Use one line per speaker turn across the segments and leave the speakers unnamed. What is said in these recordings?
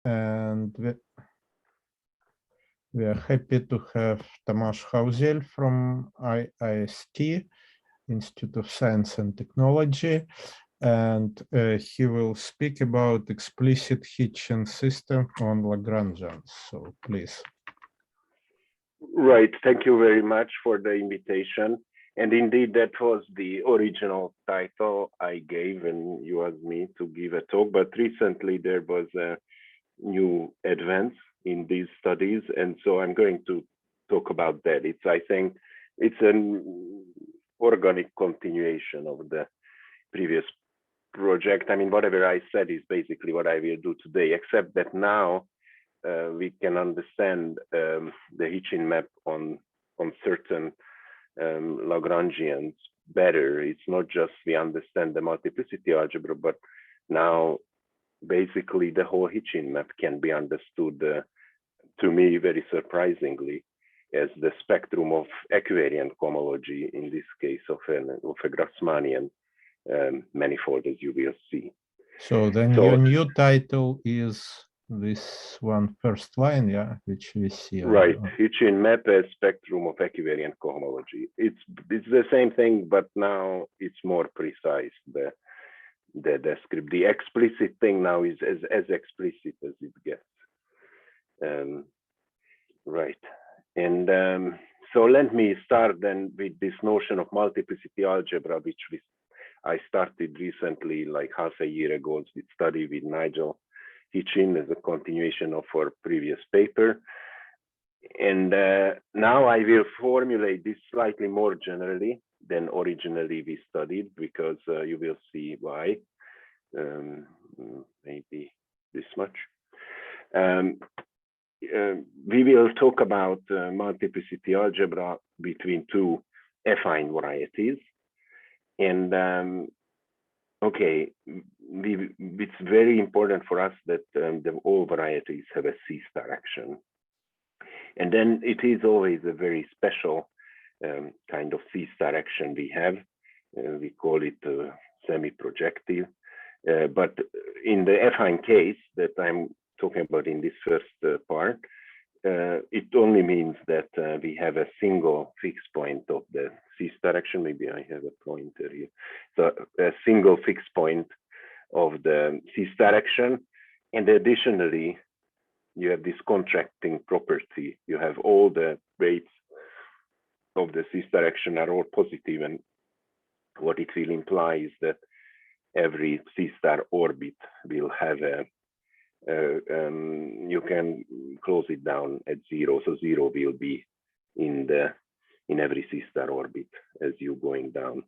and we are happy to have Tamas Hausel from IIST, Institute of Science and Technology, and he will speak about explicit Hitchin system on Lagrangians. So please.
Right. Thank you very much for the invitation. And indeed, that was the original title I gave, and you asked me to give a talk. But recently, there was a new advance in these studies, and so I'm going to talk about that. I think it's an organic continuation of the previous project. I mean, whatever I said is basically what I will do today, except that now we can understand the Hitchin map on certain Lagrangians better. It's not just we understand the multiplicity algebra, but now basically the whole Hitchin map can be understood, to me, very surprisingly, as the spectrum of equivariant cohomology, in this case of a Grassmannian manifold, as you will see.
So then your new title is this one first line, yeah, which we see.
Right, Hitchin map as spectrum of equivariant cohomology. It's the same thing, but now it's more precise. The script, the explicit thing now is as explicit as it gets. Right, and so let me start then with this notion of multiplicity algebra, which I started recently, like half a year ago, with study with Nigel Hitchin as a continuation of our previous paper. And now I will formulate this slightly more generally than originally we studied, because you will see why. Maybe this much. We will talk about multiplicity algebra between two affine varieties. And okay, it's very important for us that all varieties have a C-star action. And then it is always a very special kind of C-star action we have. We call it semi-projective. But in the affine case that I'm talking about in this first part, it only means that we have a single fixed point of the C-star action. Maybe I have a pointer here. So a single fixed point of the C-star action. And additionally, you have this contracting property. You have all the weights of the C-star action are all positive, and what it will imply is that every C-star orbit will have you can close it down at zero, so zero will be in every C-star orbit as you going down.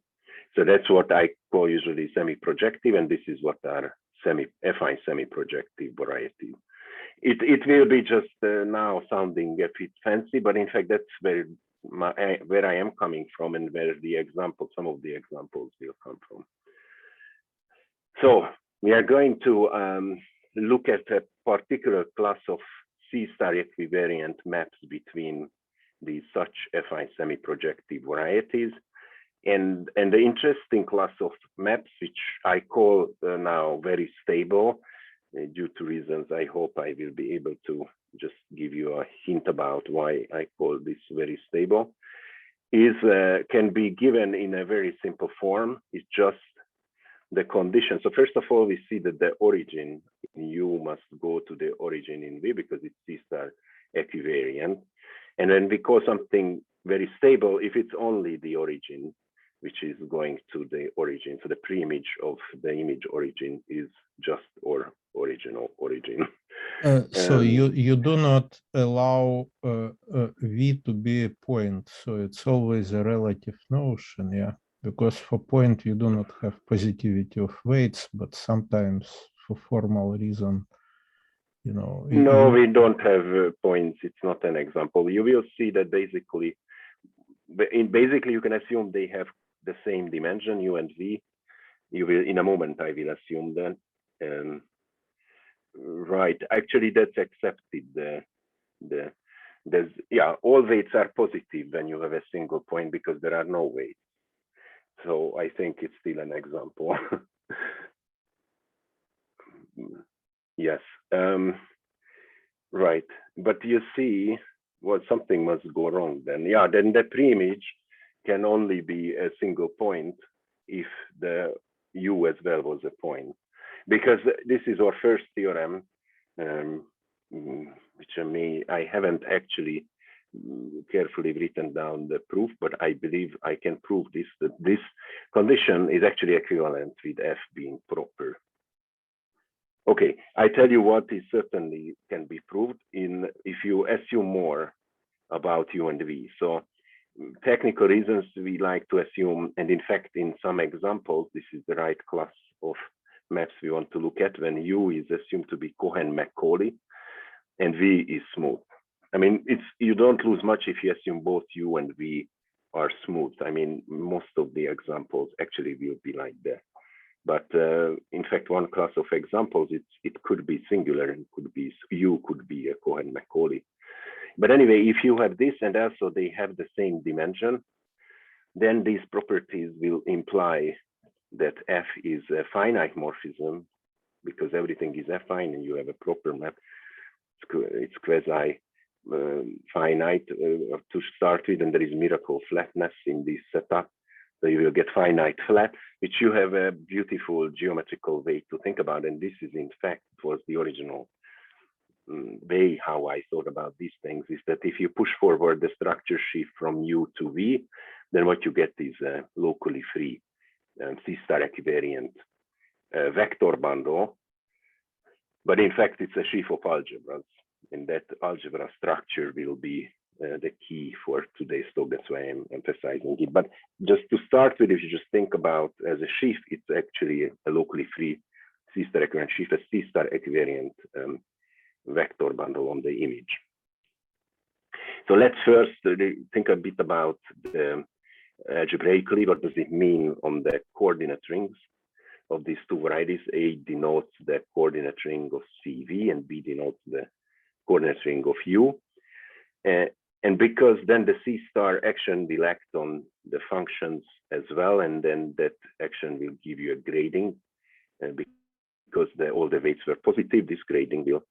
So that's what I call usually semi-projective, and this is what are affine semi-projective varieties. It will be just now sounding a bit fancy, but in fact that's where I am coming from, and where some of the examples will come from. So we are going to look at a particular class of C-star equivariant maps between these such affine semi-projective varieties. And the interesting class of maps, which I call now very stable, due to reasons I hope I will be able to just give you a hint about why I call this very stable, can be given in a very simple form. It's just the condition. So first of all, we see that the origin in U must go to the origin in V, because it's C-star equivariant. And then we call something very stable if it's only the origin, which is going to the origin. So the pre-image of the image origin is just or original origin.
So you do not allow V to be a point. So it's always a relative notion, yeah. Because for point you do not have positivity of weights, but sometimes for formal reason, you know.
No, we don't have points. It's not an example. You will see that basically you can assume they have the same dimension, U and V. You will, in a moment, I will assume that. Right, actually that's accepted. All weights are positive when you have a single point, because there are no weights. So I think it's still an example. Yes. Right, but you see, well, something must go wrong then. Yeah, then the preimage can only be a single point if the U as well was a point. Because this is our first theorem, which I haven't actually carefully written down the proof, but I believe I can prove this, that this condition is actually equivalent with F being proper. Okay, I tell you what is certainly can be proved in if you assume more about U and V. So technical reasons we like to assume, and in fact, in some examples, this is the right class of maps we want to look at when U is assumed to be Cohen-Macaulay and V is smooth. I mean, you don't lose much if you assume both U and V are smooth. I mean, most of the examples actually will be like that. But in fact, one class of examples, it could be singular and could be U could be a Cohen-Macaulay. But anyway, if you have this and also they have the same dimension, then these properties will imply that F is a finite morphism because everything is affine and you have a proper map. It's quasi finite to start with, and there is miracle flatness in this setup. So you will get finite flat, which you have a beautiful geometrical way to think about. And this is, in fact, was the original way how I thought about these things, is that if you push forward the structure shift from U to V, then what you get is a locally free C-star equivariant vector bundle. But in fact, it's a sheaf of algebras, and that algebra structure will be the key for today's talk. That's why I'm emphasizing it. But just to start with, if you just think about as a sheaf, it's actually a locally free C-star equivalent sheaf, a C-star equivariant vector bundle on the image. So let's first think a bit about the algebraically, what does it mean on the coordinate rings of these two varieties? A denotes the coordinate ring of CV and B denotes the coordinate ring of U. And because then the C-star action will act on the functions as well, and then that action will give you a grading, because all the weights were positive, this grading will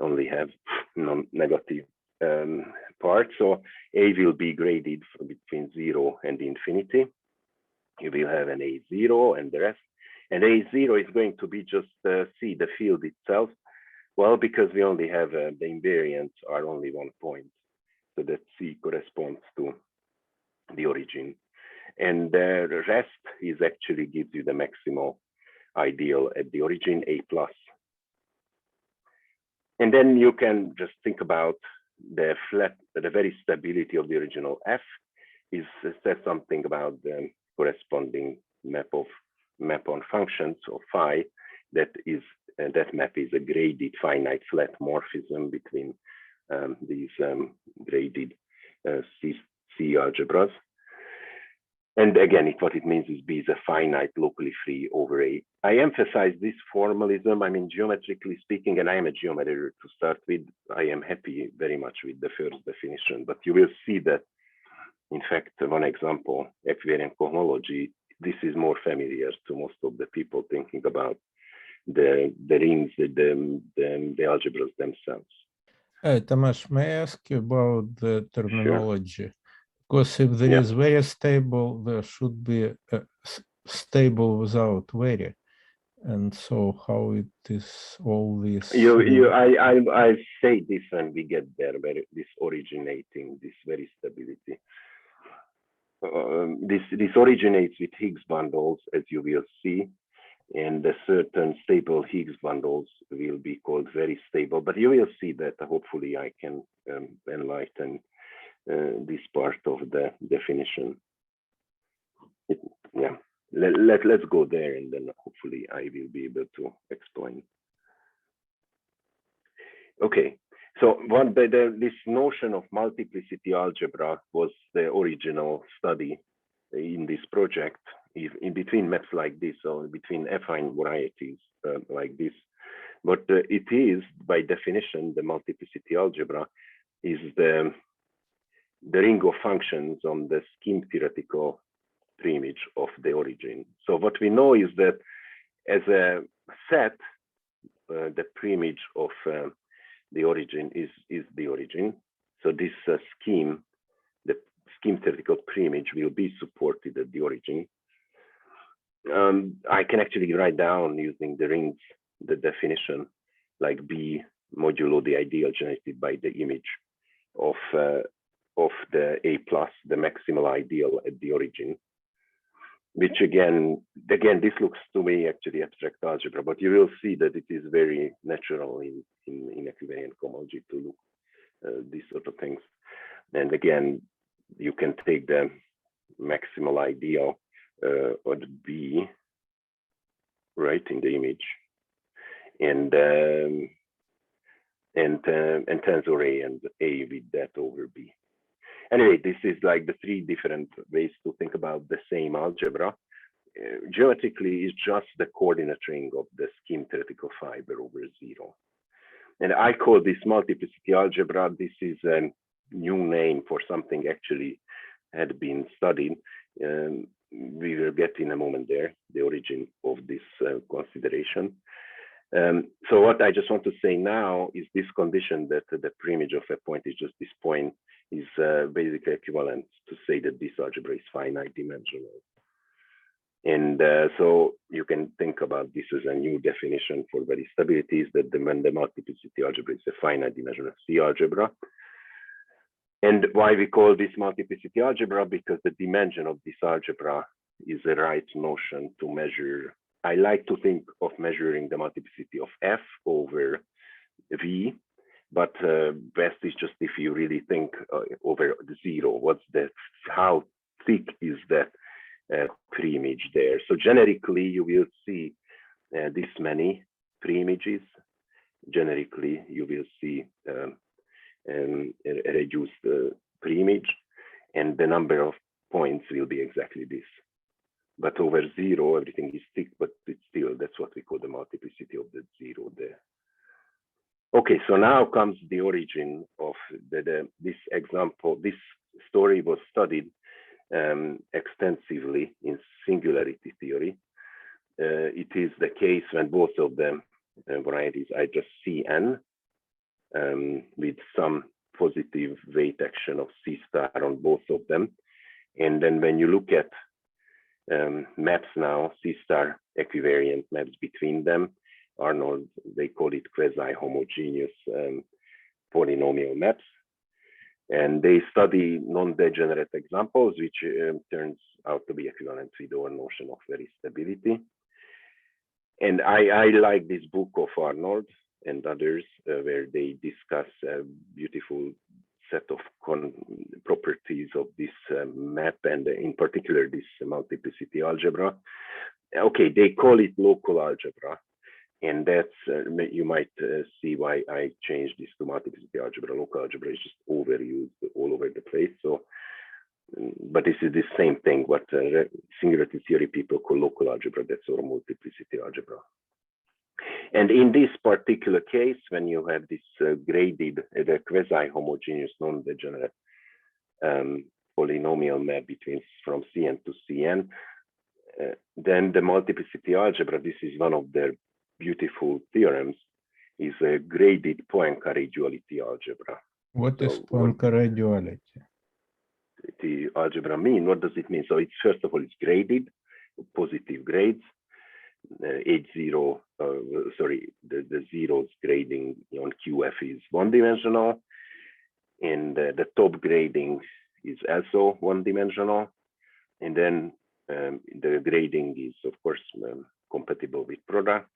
only have non-negative part. So A will be graded from between 0 and infinity. You will have an A0 and the rest. And A0 is going to be just C, the field itself. Well, because we only have the invariants are only 1 point. So that C corresponds to the origin. And the rest is actually gives you the maximal ideal at the origin, A plus. And then you can just think about the very stability of the original F is says something about the corresponding map on functions of phi that is that map is a graded finite flat morphism between these graded C algebras. And again, what it means is B is a finite locally free over A. I emphasize this formalism. I mean, geometrically speaking, and I am a geometer to start with, I am happy very much with the first definition, but you will see that, in fact, one example, equivariant cohomology, this is more familiar to most of the people thinking about the rings, the algebras themselves.
Tamas, may I ask you about the terminology? Sure. Because if there is very stable, there should be stable without very. And so how it is all this?
I say this and we get there, this originating, this very stability. This originates with Higgs bundles, as you will see, and the certain stable Higgs bundles will be called very stable, but you will see that hopefully I can enlighten this part of the definition. Let's go there and then hopefully I will be able to explain. Okay, so this notion of multiplicity algebra was the original study in this project, in between maps like this, or between affine varieties like this. But it is, by definition, the multiplicity algebra is the ring of functions on the scheme theoretical preimage of the origin. So what we know is that as a set, the preimage of the origin is the origin. So this scheme, the scheme theoretical preimage, will be supported at the origin. I can actually write down using the rings the definition, like B modulo the ideal generated by the image of the A plus, the maximal ideal at the origin. Which again, this looks to me actually abstract algebra, but you will see that it is very natural in equivariant cohomology to look these sort of things. And again, you can take the maximal ideal or the B, right, in the image, and tensor A and A with that over B. Anyway, this is like the three different ways to think about the same algebra. Geometrically, it's just the coordinate ring of the scheme theoretical fiber over zero. And I call this multiplicity algebra. This is a new name for something actually had been studied. We will get in a moment there, the origin of this consideration. So what I just want to say now is this condition that the preimage of a point is just this point is basically equivalent to say that this algebra is finite dimensional. And so you can think about this as a new definition for very stabilities, that when the multiplicity algebra is a finite dimensional C algebra. And why we call this multiplicity algebra? Because the dimension of this algebra is the right notion to measure. I like to think of measuring the multiplicity of F over V, but best is just if you really think over the zero. What's that? How thick is that preimage there? So generically, you will see this many preimages. Generically, you will see a reduced preimage, and the number of points will be exactly this. But over zero, everything is thick, but it's still, that's what we call the multiplicity of the zero there. Okay, so now comes the origin of this example. This story was studied extensively in singularity theory. It is the case when both of the varieties are just Cn with some positive weight action of C star on both of them. And then when you look at maps now, C star equivariant maps between them, Arnold, they call it quasi-homogeneous polynomial maps. And they study non-degenerate examples, which turns out to be equivalent with our notion of very stability. And I like this book of Arnold and others, where they discuss a beautiful set of properties of this map, and in particular this multiplicity algebra. Okay, they call it local algebra, and that's you might see why I changed this to multiplicity algebra. Local algebra is just overused all over the place. So, but this is the same thing. What singularity theory people call local algebra, that's our multiplicity algebra. And in this particular case, when you have this graded, the quasi-homogeneous non-degenerate polynomial map between from Cn to Cn, then the multiplicity algebra, this is one of their beautiful theorems, is a graded Poincaré duality algebra.
What is Poincaré duality?
The algebra mean? What does it mean? So it's, first of all, it's graded, positive grades. H0, sorry, the zeros grading on QF is one-dimensional, and the top grading is also one-dimensional, and then the grading is, of course, compatible with product.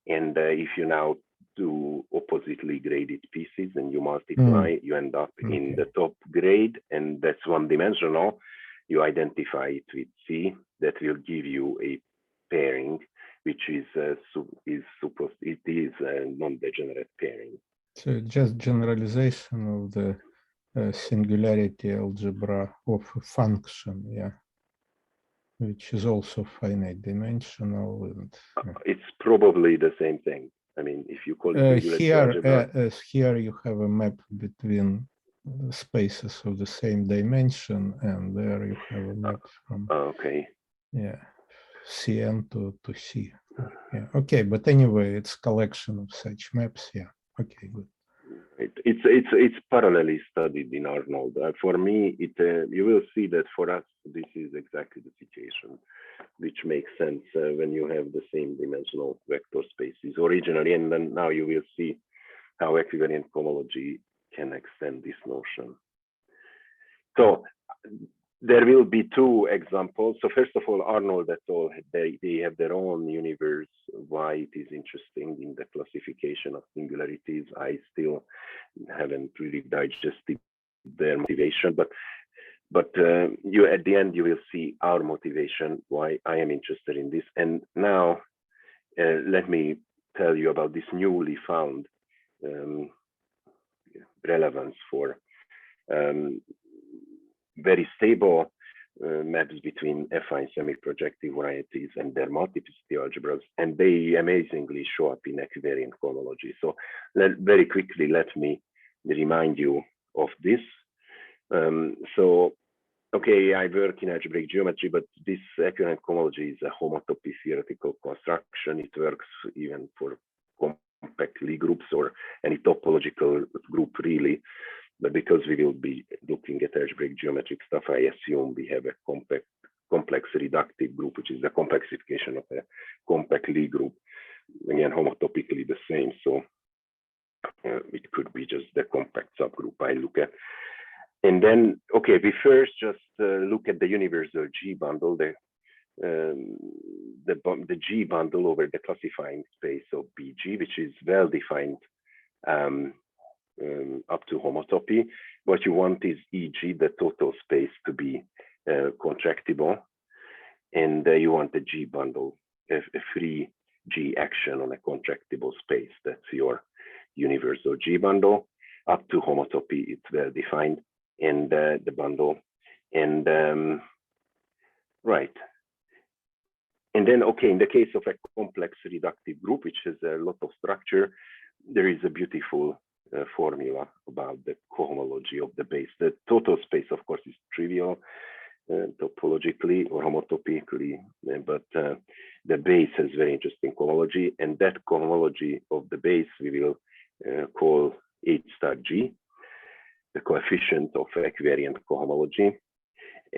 And if you now do oppositely graded pieces and you multiply, you end up in the top grade, and that's one-dimensional. You identify it with C, that will give you a pairing, which is supposed, it is a non-degenerate pairing.
So just generalization of the singularity algebra of a function, yeah, which is also finite dimensional. And
it's probably the same thing. I mean, if you call it
here you have a map between spaces of the same dimension, and there you have a map from Cn to C. Yeah, okay, but anyway, it's collection of such maps. Yeah, okay, good.
it's parallelly studied in Arnold. For me, you will see that for us this is exactly the situation, which makes sense when you have the same dimensional vector spaces originally, and then now you will see how equivariant cohomology can extend this notion. So there will be two examples. So first of all, Arnold et al. They have their own universe, why it is interesting in the classification of singularities. I still haven't really digested their motivation, but you at the end you will see our motivation, why I am interested in this. And now let me tell you about this newly found relevance for very stable maps between affine semi-projective varieties and their multiplicity algebras, and they amazingly show up in equivariant cohomology. So very quickly, let me remind you of this. So, okay, I work in algebraic geometry, but this equivariant cohomology is a homotopy theoretical construction. It works even for compact Lie groups or any topological group, really. But because we will be looking at algebraic geometric stuff, I assume we have a complex reductive group, which is the complexification of a compact Lie group. Again, homotopically the same. So it could be just the compact subgroup I look at. And then, okay, we first just look at the universal G bundle, the G bundle over the classifying space of BG, which is well defined up to homotopy. What you want is e.g. the total space to be contractible, and you want the G bundle, a free G action on a contractible space. That's your universal G bundle. Up to homotopy, it's well defined, and the bundle. And right. And then, okay, in the case of a complex reductive group, which has a lot of structure, there is a beautiful formula about the cohomology of the base. The total space, of course, is trivial topologically or homotopically, but the base has very interesting cohomology, and that cohomology of the base we will call H star G, the coefficient of equivariant cohomology.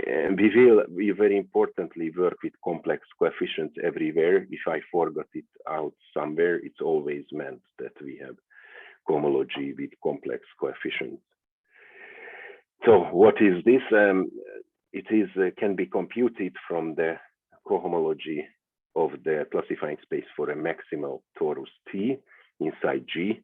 And we very importantly work with complex coefficients everywhere. If I forgot it out somewhere, it's always meant that we have cohomology with complex coefficients. So what is this? It is can be computed from the cohomology of the classifying space for a maximal torus T inside G.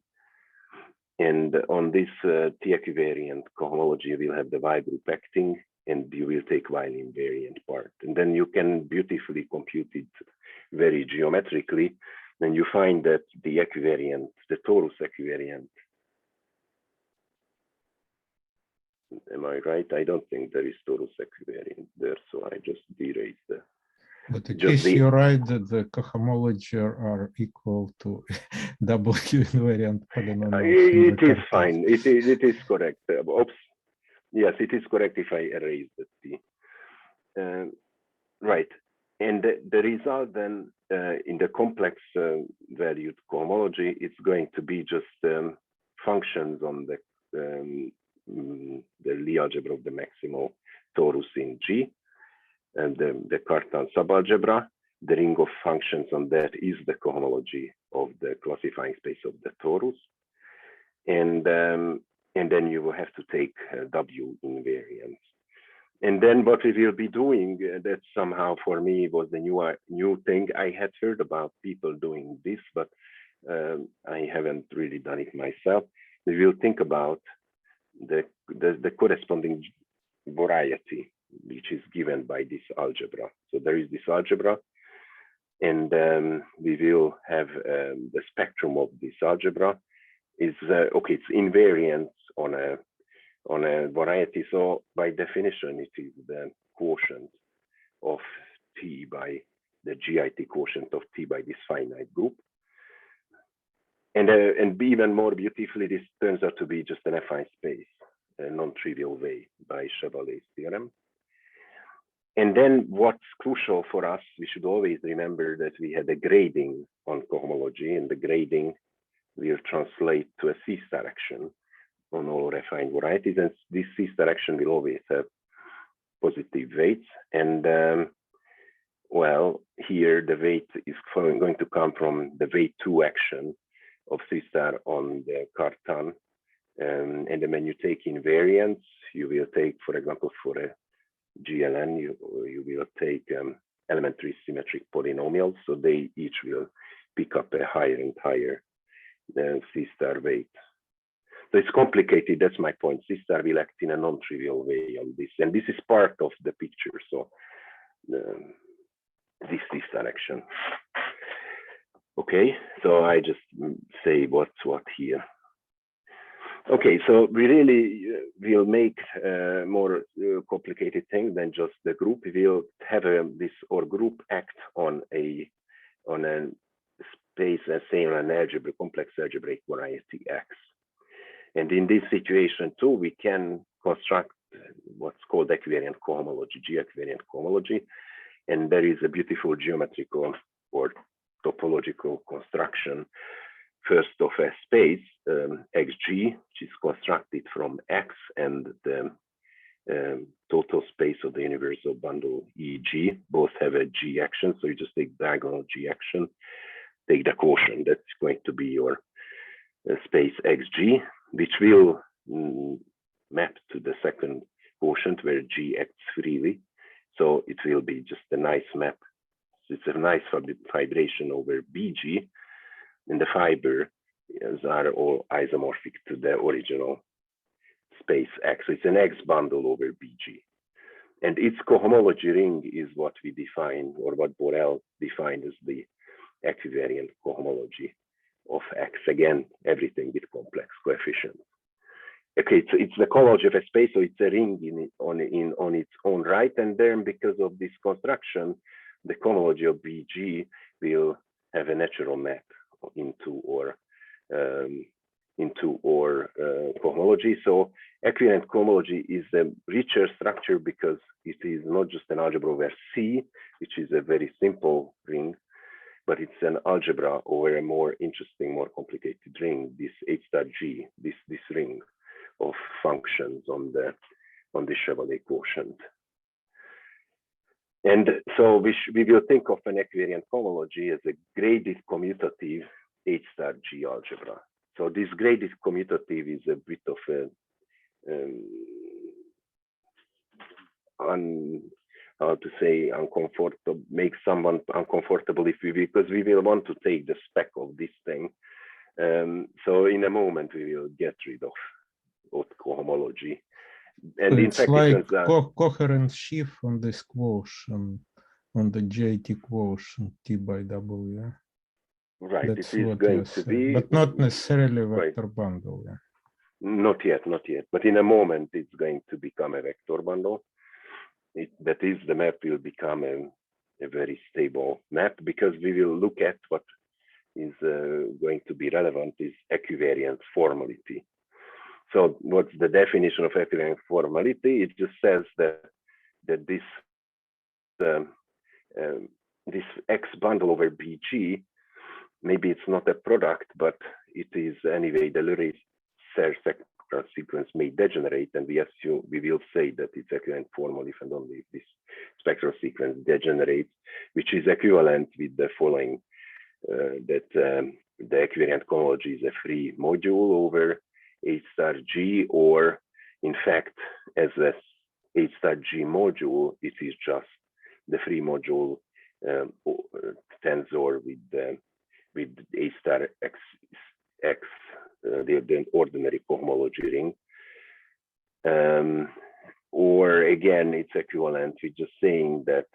And on this T equivariant cohomology, we'll have the Y group acting, and you will take Y invariant part. And then you can beautifully compute it very geometrically. Then you find that the equivariant, the torus equivariant, am I right? I don't think there is torus equivariant there, so I just erased the.
But in case you're right that the cohomology are equal to W invariant polynomial.
It is fine. It is correct. Oops. Yes, it is correct if I erase the T. Right. And the result then in the complex valued cohomology, it's going to be just functions on the Lie algebra of the maximal torus in G, and the Cartan subalgebra. The ring of functions on that is the cohomology of the classifying space of the torus, and then you will have to take W invariance. And then what we will be doing, that somehow for me was the new thing. I had heard about people doing this, but I haven't really done it myself. We will think about the corresponding variety, which is given by this algebra. So there is this algebra, and we will have the spectrum of this algebra is okay. It's invariant on a variety. So by definition, it is the quotient of T by the GIT quotient of T by this finite group. And even more beautifully, this turns out to be just an affine space, a non-trivial way by Chevalet's theorem. And then what's crucial for us, we should always remember that we had a grading on cohomology, and the grading will translate to a C-star action on all refined varieties, and this C-star action will always have positive weights. And well, here the weight is going to come from the weight 2 action of C-star on the carton. And then when you take invariants, you will take, for example, for a GLN, you will take elementary symmetric polynomials. So they each will pick up a higher and higher C-star weight. So it's complicated, that's my point. C-star will act in a non-trivial way on this. And this is part of the picture. So this C-star action. Okay, so I just say what's what here. Okay, so we really will make more complicated things than just the group. We will have this or group act on a space, let's say on an algebra, complex algebraic variety X. And in this situation too, we can construct what's called equivariant cohomology, G-equivariant cohomology. And there is a beautiful geometrical or topological construction first of a space xg, which is constructed from X and the total space of the universal bundle EG. Both have a G action, so you just take diagonal G action, take the quotient. That's going to be your space xg, which will map to the second quotient where G acts freely. So it will be just a nice map. It's a nice fibration over BG, and the fibers are all isomorphic to the original space X. So it's an X bundle over BG. And its cohomology ring is what we define, or what Borel defined as the equivariant cohomology of X. Again, everything with complex coefficients. Okay, it's the cohomology of a space, so it's a ring on its own right. And then because of this construction, the cohomology of BG will have a natural map into our cohomology. So equivariant cohomology is a richer structure because it is not just an algebra over C, which is a very simple ring, but it's an algebra over a more interesting, more complicated ring, this H star G, this ring of functions on the Chevalier quotient. And so we will think of an equivariant cohomology as a graded commutative H star G algebra. So this graded commutative is a bit of a how to say, uncomfortable, make someone uncomfortable because we will want to take the spec of this thing. So in a moment we will get rid of cohomology. And
so
in
it's
fact,
like coherent sheaf on this quotient, on the JT quotient T by W.
Right,
That's
it is
what
going to be,
but not necessarily
right.
vector bundle. Yeah.
Not yet. But in a moment, it's going to become a vector bundle. That is, the map will become a very stable map because we will look at what is going to be relevant is equivariant formality. So what's the definition of equivariant formality? It just says that this this X bundle over BG, maybe it's not a product, but it is anyway the Lorentz spectral sequence may degenerate, and we will say that it's equivalent formal if and only if this spectral sequence degenerates, which is equivalent with the following, that the equivariant cohomology is a free module over H star G, or in fact, as a H star G module, it is just the free module tensor with H star X, the ordinary cohomology ring. Or again, it's equivalent with just saying that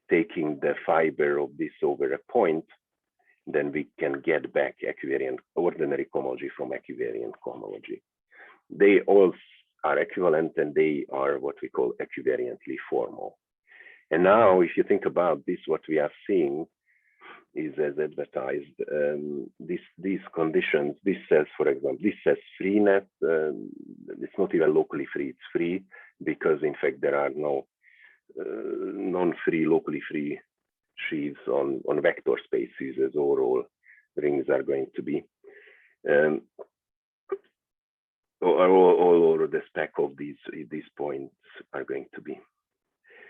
taking the fiber of this over a point, then we can get back equivariant ordinary cohomology from equivariant cohomology. They all are equivalent and they are what we call equivariantly formal. And now, if you think about this, what we are seeing is as advertised, these conditions, this says, for example, this says freenet, it's not even locally free, it's free because in fact there are no non-free, locally free sheaves on vector spaces as overall rings are going to be. all over the spec of these points are going to be.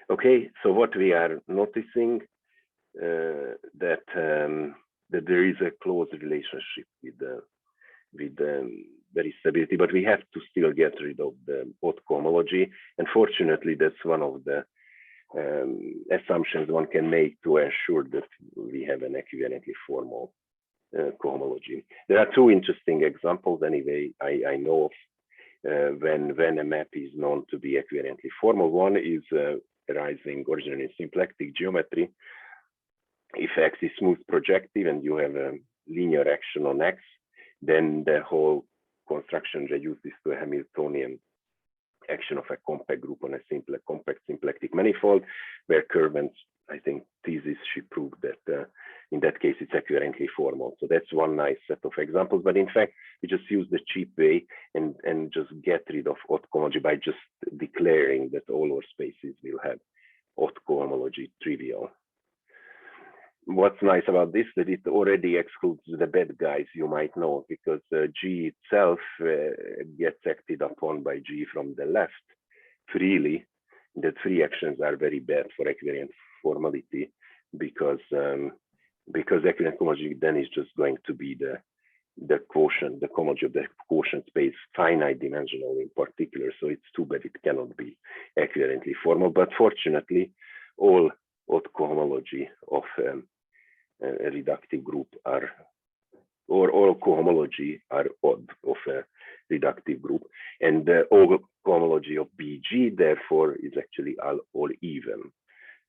Okay, so what we are noticing that there is a close relationship with very stability, but we have to still get rid of the odd cohomology. And fortunately, that's one of the assumptions one can make to ensure that we have an equivalently formal cohomology. There are two interesting examples anyway I know of when a map is known to be equivalently formal. One is arising originally in symplectic geometry. If X is smooth projective and you have a linear action on X, then the whole construction reduces to a Hamiltonian action of a compact group on a compact symplectic manifold, where Kerr and I think thesis she proved that in that case it's equivalently formal. So that's one nice set of examples. But in fact, we just use the cheap way and just get rid of odd cohomology by just declaring that all our spaces will have odd cohomology trivial. What's nice about this, that it already excludes the bad guys, you might know, because G itself gets acted upon by G from the left freely. The three actions are very bad for equivalent formality because equivalent cohomology then is just going to be the quotient, the cohomology of the quotient space, finite dimensional in particular. So it's too bad it cannot be equivalently formal. But fortunately, all odd cohomology of a reductive group are, or all cohomology are odd of a reductive group, and all cohomology of BG therefore is actually all even.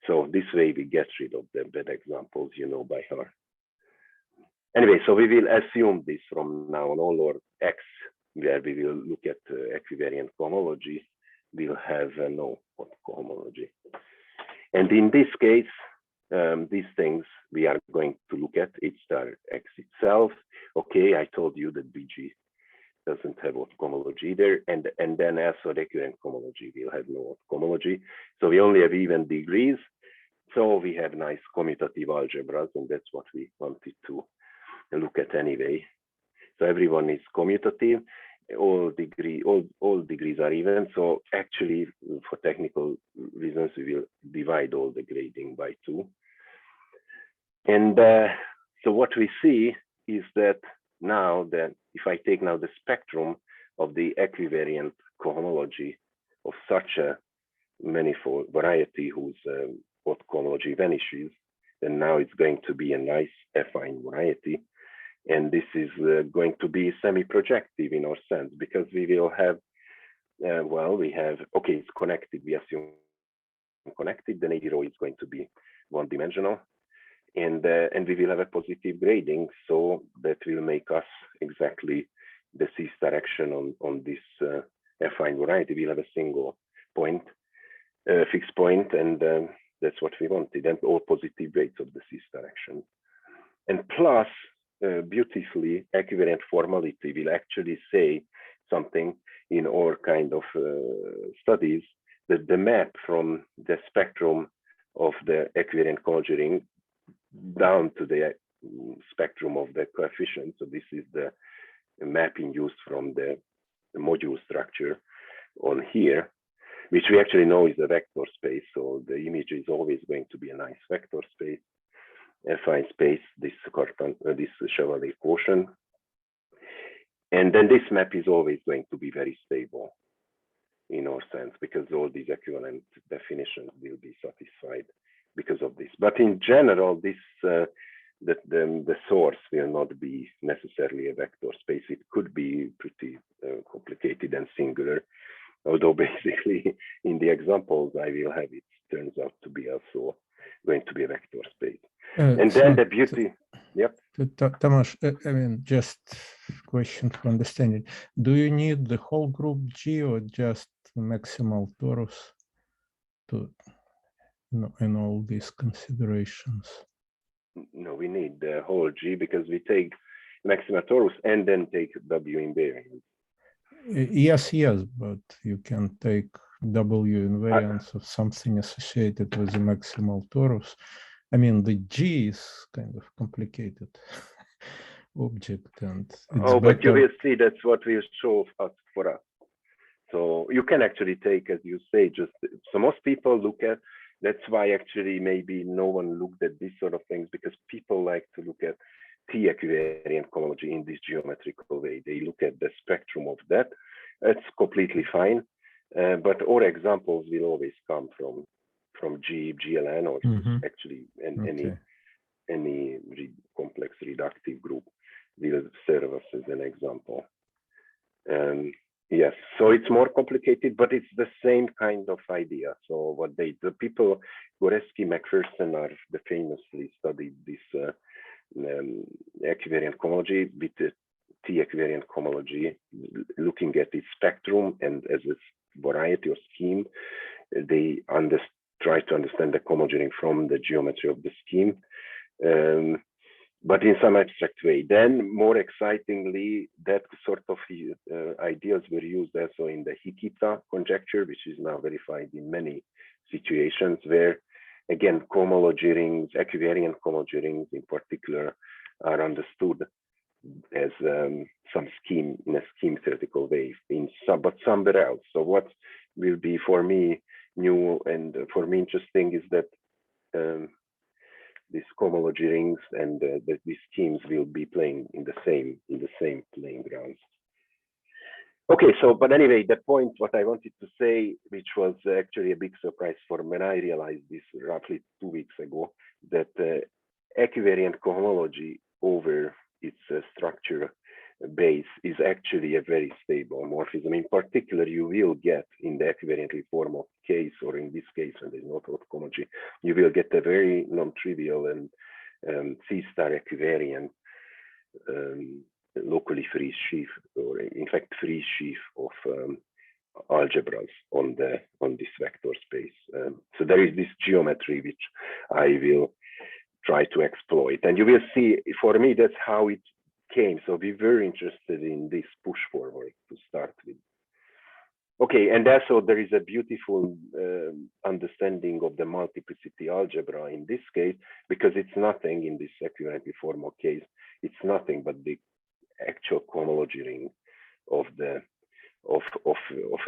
So this way we get rid of the bad examples, you know, by heart. Anyway, so we will assume this from now on. All our X, where we will look at equivariant cohomology, will have no odd cohomology. And in this case, these things we are going to look at, H star X itself. Okay, I told you that BG doesn't have odd cohomology either, and then also the equivalent cohomology will have no odd cohomology. So we only have even degrees. So we have nice commutative algebras, and that's what we wanted to look at anyway. So everyone is commutative. All degrees are even. So actually, for technical reasons, we will divide all the grading by 2. And so what we see is that now that if I take now the spectrum of the equivariant cohomology of such a manifold variety whose odd cohomology vanishes, then now it's going to be a nice affine variety. And this is going to be semi-projective in our sense, because we will have, well, we have, okay, it's connected, we assume connected, then A0 is going to be one-dimensional, and we will have a positive grading, so that will make us exactly the C star action on this affine variety. We'll have a single point, fixed point, and that's what we wanted, and all positive grades of the C star action. And plus, beautifully, equivalent formality will actually say something in our kind of studies, that the map from the spectrum of the equivalent cohomology ring down to the spectrum of the coefficient. So this is the mapping used from the module structure on here, which we actually know is a vector space. So the image is always going to be a nice vector space, affine space, this Chevalier quotient. And then this map is always going to be very stable in our sense, because all these equivalent definitions will be satisfied because of this. But in general, this the source will not be necessarily a vector space. It could be pretty complicated and singular, although basically in the examples I will have, it turns out to be also going to be a vector space. And then the beauty, yep.
Tamas, I mean, just question for understanding. Do you need the whole group G or just maximal torus to, in all these considerations?
No, we need the whole G, because we take maximal torus and then take W invariance.
Yes, but you can take W invariance of something associated with the maximal torus. I mean, the G is kind of complicated. object, and it's
Oh, but you
better.
will see that's what will show us for us. So you can actually take, as you say, just so most people look at. That's why actually maybe no one looked at these sort of things, because people like to look at T equivariant cohomology in this geometrical way. They look at the spectrum of that. It's completely fine, but our examples will always come from GLN, or actually any complex reductive group will serve us as an example. Yes, so it's more complicated, but it's the same kind of idea. So what the people, Goreski, McPherson, are the famously studied this equivariant cohomology with the T equivariant cohomology, looking at its spectrum and as a variety of scheme. They try to understand the cohomology ring from the geometry of the scheme, but in some abstract way. Then, more excitingly, that sort of ideas were used also in the Hikita conjecture, which is now verified in many situations, where, again, cohomology rings, equivariant cohomology rings in particular, are understood as some scheme, in a scheme theoretical way, but somewhere else. So what will be for me new and for me interesting is that these cohomology rings and that these schemes will be playing in the same playing grounds. Okay, so but anyway, the point what I wanted to say, which was actually a big surprise for me when I realized this roughly 2 weeks ago, that equivariant cohomology over its structure base is actually a very stable morphism. In particular, you will get in the equivariantly formal case, or in this case, when there's no cohomology, you will get a very non-trivial and C-star equivariant locally free sheaf, or in fact free sheaf of algebras on this vector space. So there is this geometry which I will try to exploit, and you will see. For me, that's how it came. So we were interested in this push forward to start with. Okay, and also there is a beautiful understanding of the multiplicity algebra in this case, because it's nothing in this equivalently formal case. It's nothing but the actual cohomology ring of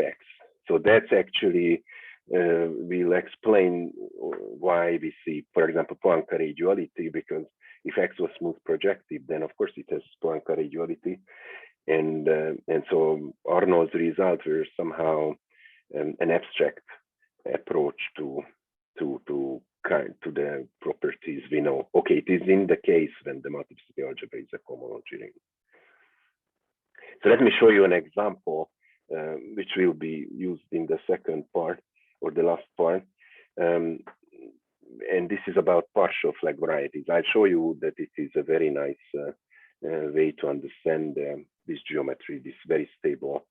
X. So that's actually will explain why we see, for example, Poincaré duality, because if X was smooth projective, then of course it has Poincaré duality, and so Arnold's results were somehow an abstract approach to the properties we know. Okay, it is in the case when the multiplicity algebra is a cohomology ring. So let me show you an example which will be used in the second part, or the last part. And this is about partial flag varieties. I'll show you that it is a very nice way to understand this geometry, this very stable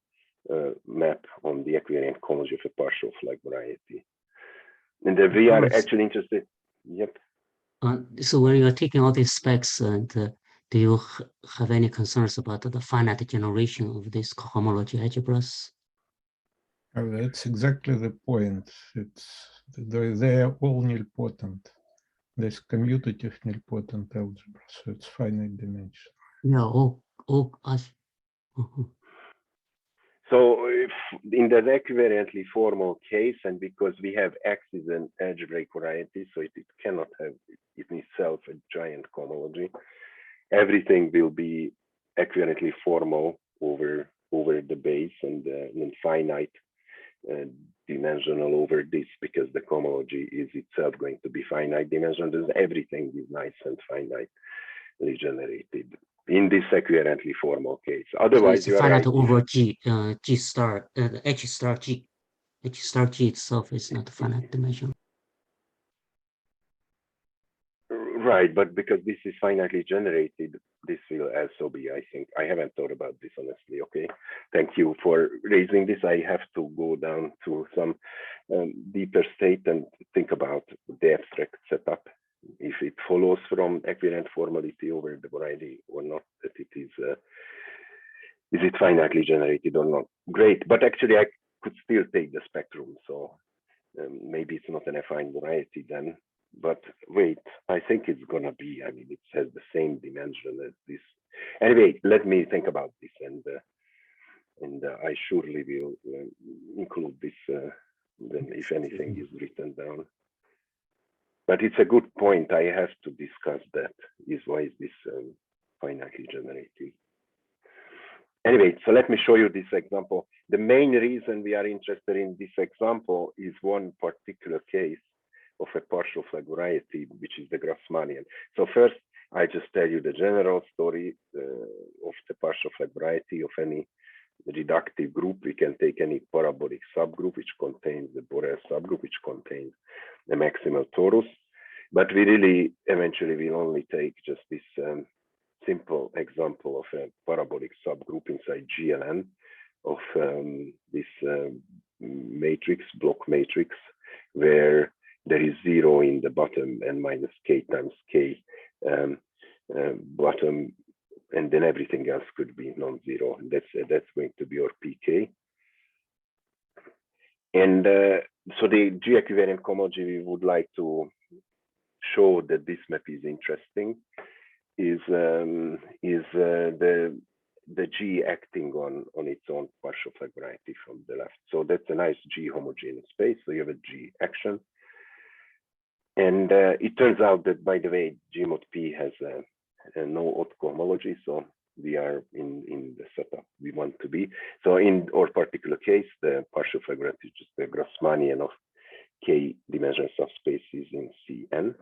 map on the equivariant cohomology of a partial flag variety. And we are actually interested. Yep.
So when you are taking all these specs, and do you have any concerns about the finite generation of these cohomology algebras?
That's exactly the point. They are all nilpotent. There's commutative nilpotent algebra, so it's finite dimension.
Yeah,
So if in the equivariantly formal case, and because we have X is an algebraic variety, so it cannot have in itself a giant cohomology, everything will be equivalently formal over the base, and finite dimensional over this, because the cohomology is itself going to be finite dimensional. Everything is nice and finitely generated in this equivalently formal case. Otherwise, you are
finite
right.
over G star, H star G. H star G itself is not finite dimension.
Right, but because this is finitely generated, this will also be, I think, I haven't thought about this honestly. Okay, thank you for raising this. I have to go down to some deeper state and think about the abstract setup, if it follows from equivalent formality over the variety or not, that it is it finitely generated or not. Great, but actually I could still take the spectrum, so maybe it's not an affine variety then. But wait, I think it's gonna be, I mean, it has the same dimension as this Anyway, let me think about this, and I surely will include this then if anything is written down. But it's a good point. I have to discuss that. Why is this finitely generated? Anyway, so let me show you this example. The main reason we are interested in this example is one particular case of a partial flag variety, which is the Grassmannian. So first, I just tell you the general story of the partial flag variety of any reductive group. We can take any parabolic subgroup which contains the Borel subgroup, which contains the maximal torus. But we really eventually will only take just this simple example of a parabolic subgroup inside GLN of this matrix, block matrix, where there is 0 in the bottom and minus k times k bottom, and then everything else could be non-zero. That's going to be our PK. And so the G equivalent cohomology we would like to show that this map is interesting is the G acting on its own partial flag variety from the left. So that's a nice G homogeneous space. So you have a G action. And it turns out that, by the way, G mod P has no odd cohomology. So we are in the setup we want to be. So in our particular case, the partial flag variety is just the Grassmannian of k dimensional subspaces in Cn.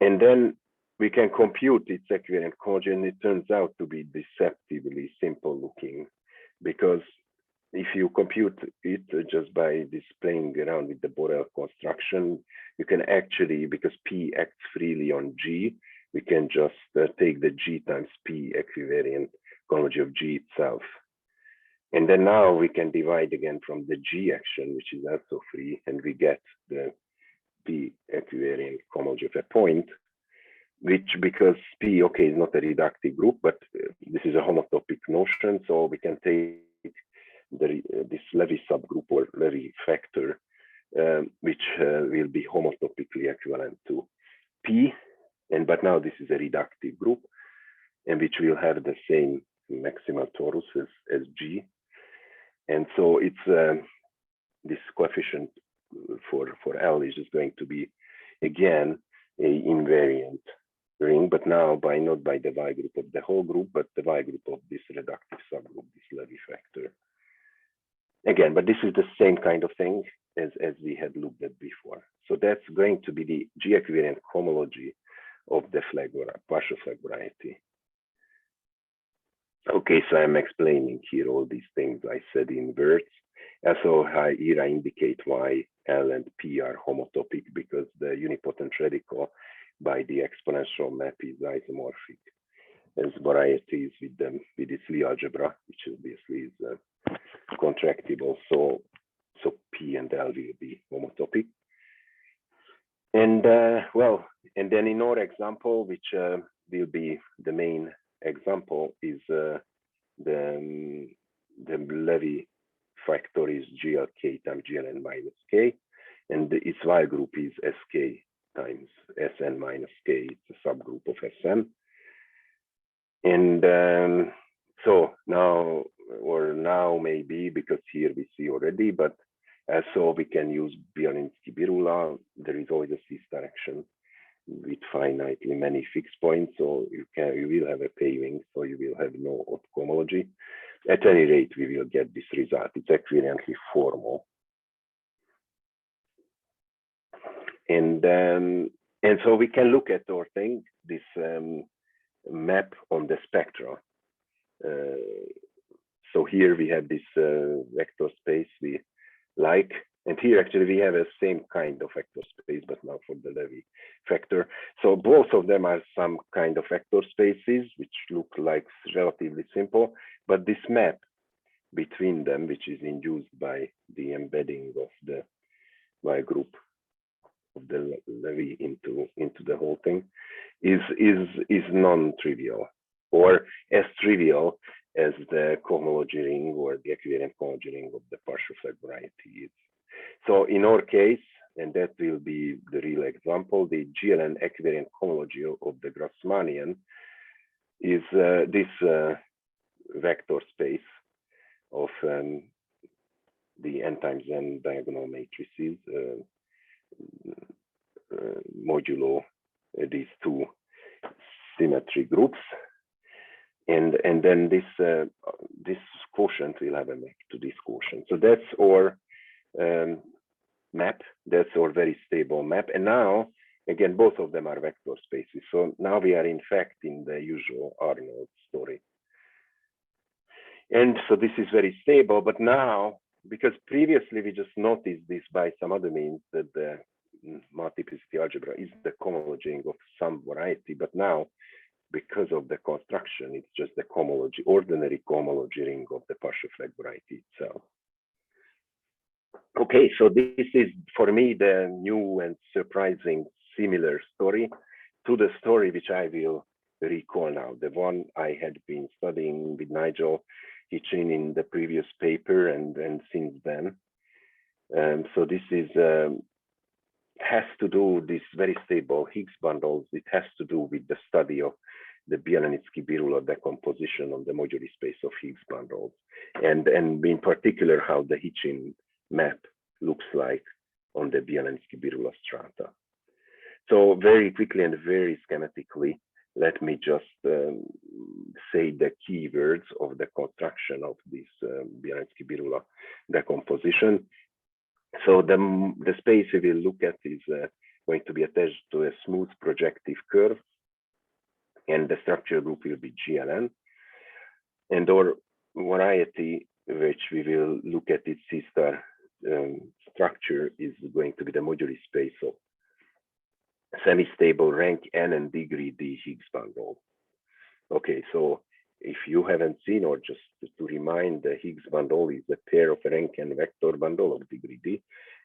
And then we can compute its equivalent cohomology, and it turns out to be deceptively simple looking, because if you compute it just by this playing around with the Borel construction, you can actually, because P acts freely on G, we can just take the G times P equivariant cohomology of G itself. And then now we can divide again from the G action, which is also free, and we get the P equivariant cohomology of a point, which, because P, okay, is not a reductive group, but this is a homotopic notion, so we can take this Levy subgroup or Levy factor, which will be homotopically equivalent to P, but now this is a reductive group, and which will have the same maximal torus as G. And so it's this coefficient for L is just going to be, again, a invariant ring, but now not by the Y group of the whole group, but the Y group of this reductive subgroup, this Levy factor. Again, but this is the same kind of thing as we had looked at before. So that's going to be the G equivalent cohomology of the partial flag variety. Okay, so I'm explaining here all these things I said in words. And so here I indicate why L and P are homotopic, because the unipotent radical by the exponential map is isomorphic as varieties with its Lie algebra, which obviously is contractible. So P and L will be homotopy. And well, and then in our example, which will be the main example, is the Levy factor is GLK times GLN minus K, and its Y group is SK times Sn minus K. It's a subgroup of Sn. And so now, or now maybe, because here we see already, but so we can use Bialinski-Birula. There is always a C direction with finitely many fixed points, so you will have a paving, so you will have no odd cohomology. At any rate, we will get this result. It's equivalently formal. And so we can look at our thing, this map on the spectra. So here we have this vector space we like, and here actually we have a same kind of vector space, but now for the Levy factor. So both of them are some kind of vector spaces, which look like relatively simple, but this map between them, which is induced by the embedding of the Y group of the Levy into the whole thing, is non-trivial, or as trivial as the cohomology ring or the equivalent cohomology ring of the partial flag variety is. So in our case, and that will be the real example. The GLN equivariant cohomology of the Grassmannian is this vector space of the n times n diagonal matrices modulo these two symmetry groups, and then this quotient will have a map to this quotient. So that's our map. That's our very stable map. And now again, both of them are vector spaces. So now we are in fact in the usual Arnold story. And so this is very stable, but now, because previously we just noticed this by some other means, that the multiplicity algebra is the cohomology of some variety, but now because of the construction, it's just the cohomology, ordinary cohomology ring of the partial flag variety itself. Okay, so this is for me the new and surprising similar story to the story which I will recall now, the one I had been studying with Nigel Hitchin in the previous paper and since then. So this is has to do this very stable Higgs bundles. It has to do with the study of the Bialanitsky-Birula decomposition on the moduli space of Higgs bundles, and in particular how the Hitchin map looks like on the Bialanitsky-Birula strata. So very quickly and very schematically, let me just say the keywords of the construction of this Bialanitsky-Birula decomposition. So the space we will look at is going to be attached to a smooth projective curve, and the structure group will be GLN. And our variety, which we will look at its C-star structure, is going to be the moduli space of semi-stable rank n and degree d Higgs bundle. Okay, so if you haven't seen, or just to remind, the Higgs bundle is a pair of rank n vector bundle of degree d,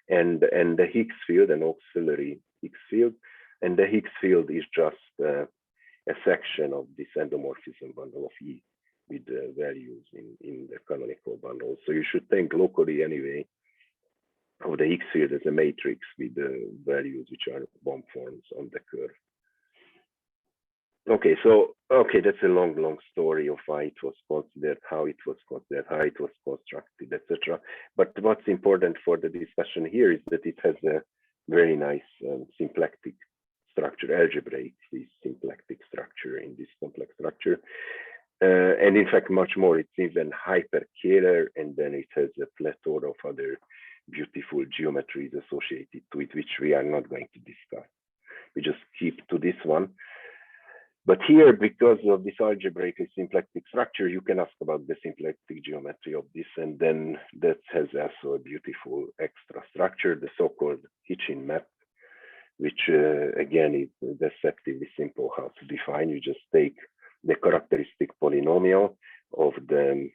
and the Higgs field, an auxiliary Higgs field, and the Higgs field is just a section of this endomorphism bundle of E with values in the canonical bundle. So you should think locally anyway of the Higgs field as a matrix with the values which are bomb forms on the curve. Okay, so that's a long story of why it was considered, how it was considered, how it was constructed, etc. But what's important for the discussion here is that it has a very nice symplectic structure, algebraically symplectic structure in this complex structure. And in fact, much more, it's even hyperkähler, and then it has a plethora of other beautiful geometries associated to it, which we are not going to discuss. We just keep to this one. But here, because of this algebraically symplectic structure, you can ask about the symplectic geometry of this, and then that has also a beautiful extra structure, the so-called Hitchin map, which again is deceptively simple how to define. You just take the characteristic polynomial of the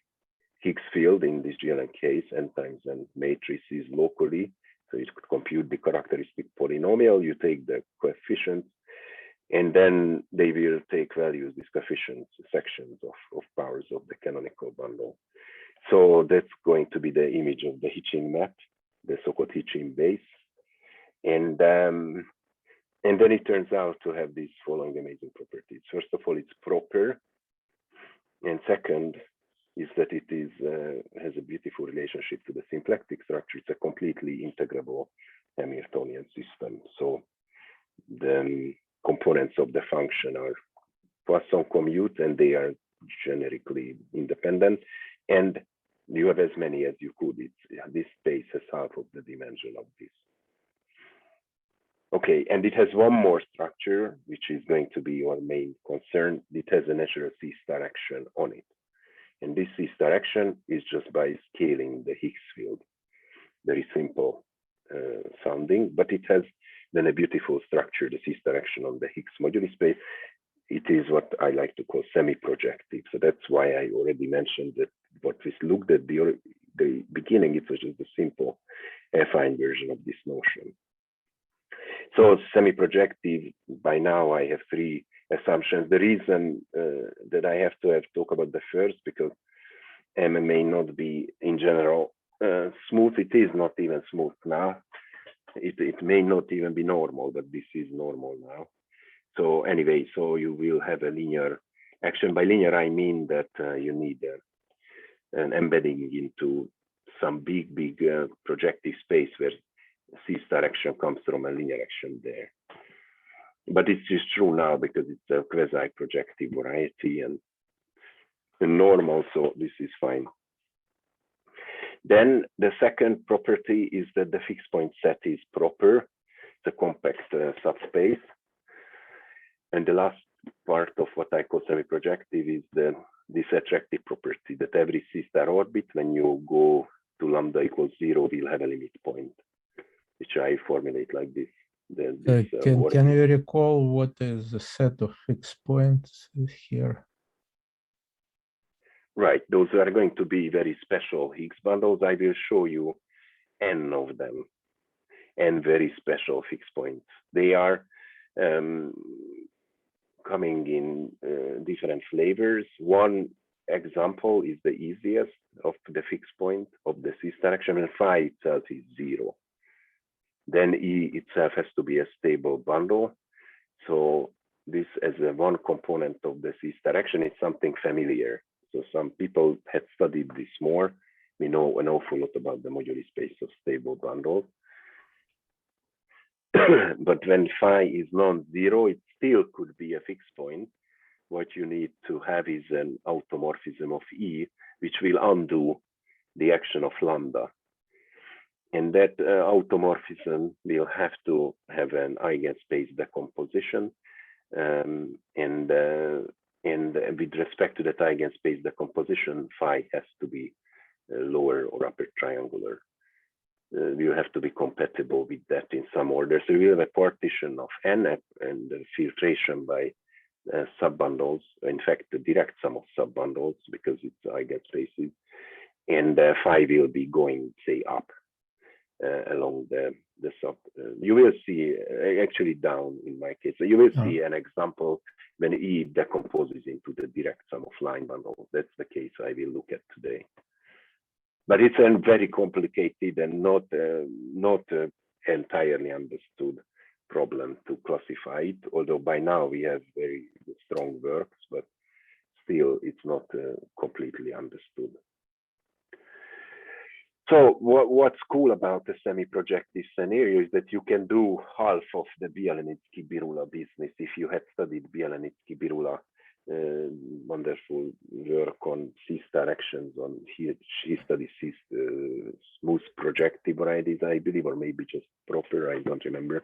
Higgs field in this GLN case, n times n matrices locally. So you could compute the characteristic polynomial, you take the coefficients, and then they will take values, these coefficients, sections of powers of the canonical bundle. So that's going to be the image of the Hitchin map, the so-called Hitchin base. And then it turns out to have these following amazing properties. First of all, it's proper. And second is that it is has a beautiful relationship to the symplectic structure. It's a completely integrable Hamiltonian system. So the components of the function are Poisson commute, and they are generically independent. And you have as many as you could. This space has half of the dimension of this. Okay, and it has one more structure, which is going to be our main concern. It has a natural C-star action on it. And this C-star action is just by scaling the Higgs field. Very simple sounding, but it has then a beautiful structure, the C-star action on the Higgs moduli space. It is what I like to call semi-projective. So that's why I already mentioned that what we looked at the beginning, it was just a simple affine version of this notion. So semi-projective, by now I have three assumptions. The reason that I have to talk about the first, because M may not be in general smooth. It is not even smooth now. it may not even be normal, but this is normal now. So anyway, so you will have a linear action. By linear, I mean that you need an embedding into some big projective space where C star action comes from a linear action there. But it's just true now because it's a quasi-projective variety and normal, so this is fine. Then the second property is that the fixed point set is proper. It's a compact subspace. And the last part of what I call semi-projective is this attractive property that every C star orbit, when you go to lambda equals 0, will have a limit point, which I formulate like this.
Can you recall what is the set of fixed points here?
Right, those are going to be very special Higgs bundles. I will show you n of them, and very special fixed points. They are coming in different flavors. One example is the easiest of the fixed point of the C star action, and phi itself is 0. Then E itself has to be a stable bundle. So this as a one component of the C star action is something familiar. So some people had studied this more. We know an awful lot about the moduli space of stable bundles. But when phi is non-zero, it still could be a fixed point. What you need to have is an automorphism of E, which will undo the action of lambda. And that automorphism will have to have an eigenspace decomposition. And with respect to that eigenspace decomposition, phi has to be lower or upper triangular. You have to be compatible with that in some order. So you have a partition of n and filtration by subbundles. In fact, the direct sum of subbundles because it's eigenspaces. And phi will be going, say, up along the sub. You will see, actually down in my case. So you will see an example when E decomposes into the direct sum of line bundles. That's the case I will look at today. But it's a very complicated and not entirely understood problem to classify it, although by now we have very strong works, but still it's not completely understood. So what's cool about the semi-projective scenario is that you can do half of the Bielanitsky-Birula business. If you had studied Bielanitsky-Birula, wonderful work on C star actions, on he studies smooth projective varieties, I believe, or maybe just proper, I don't remember.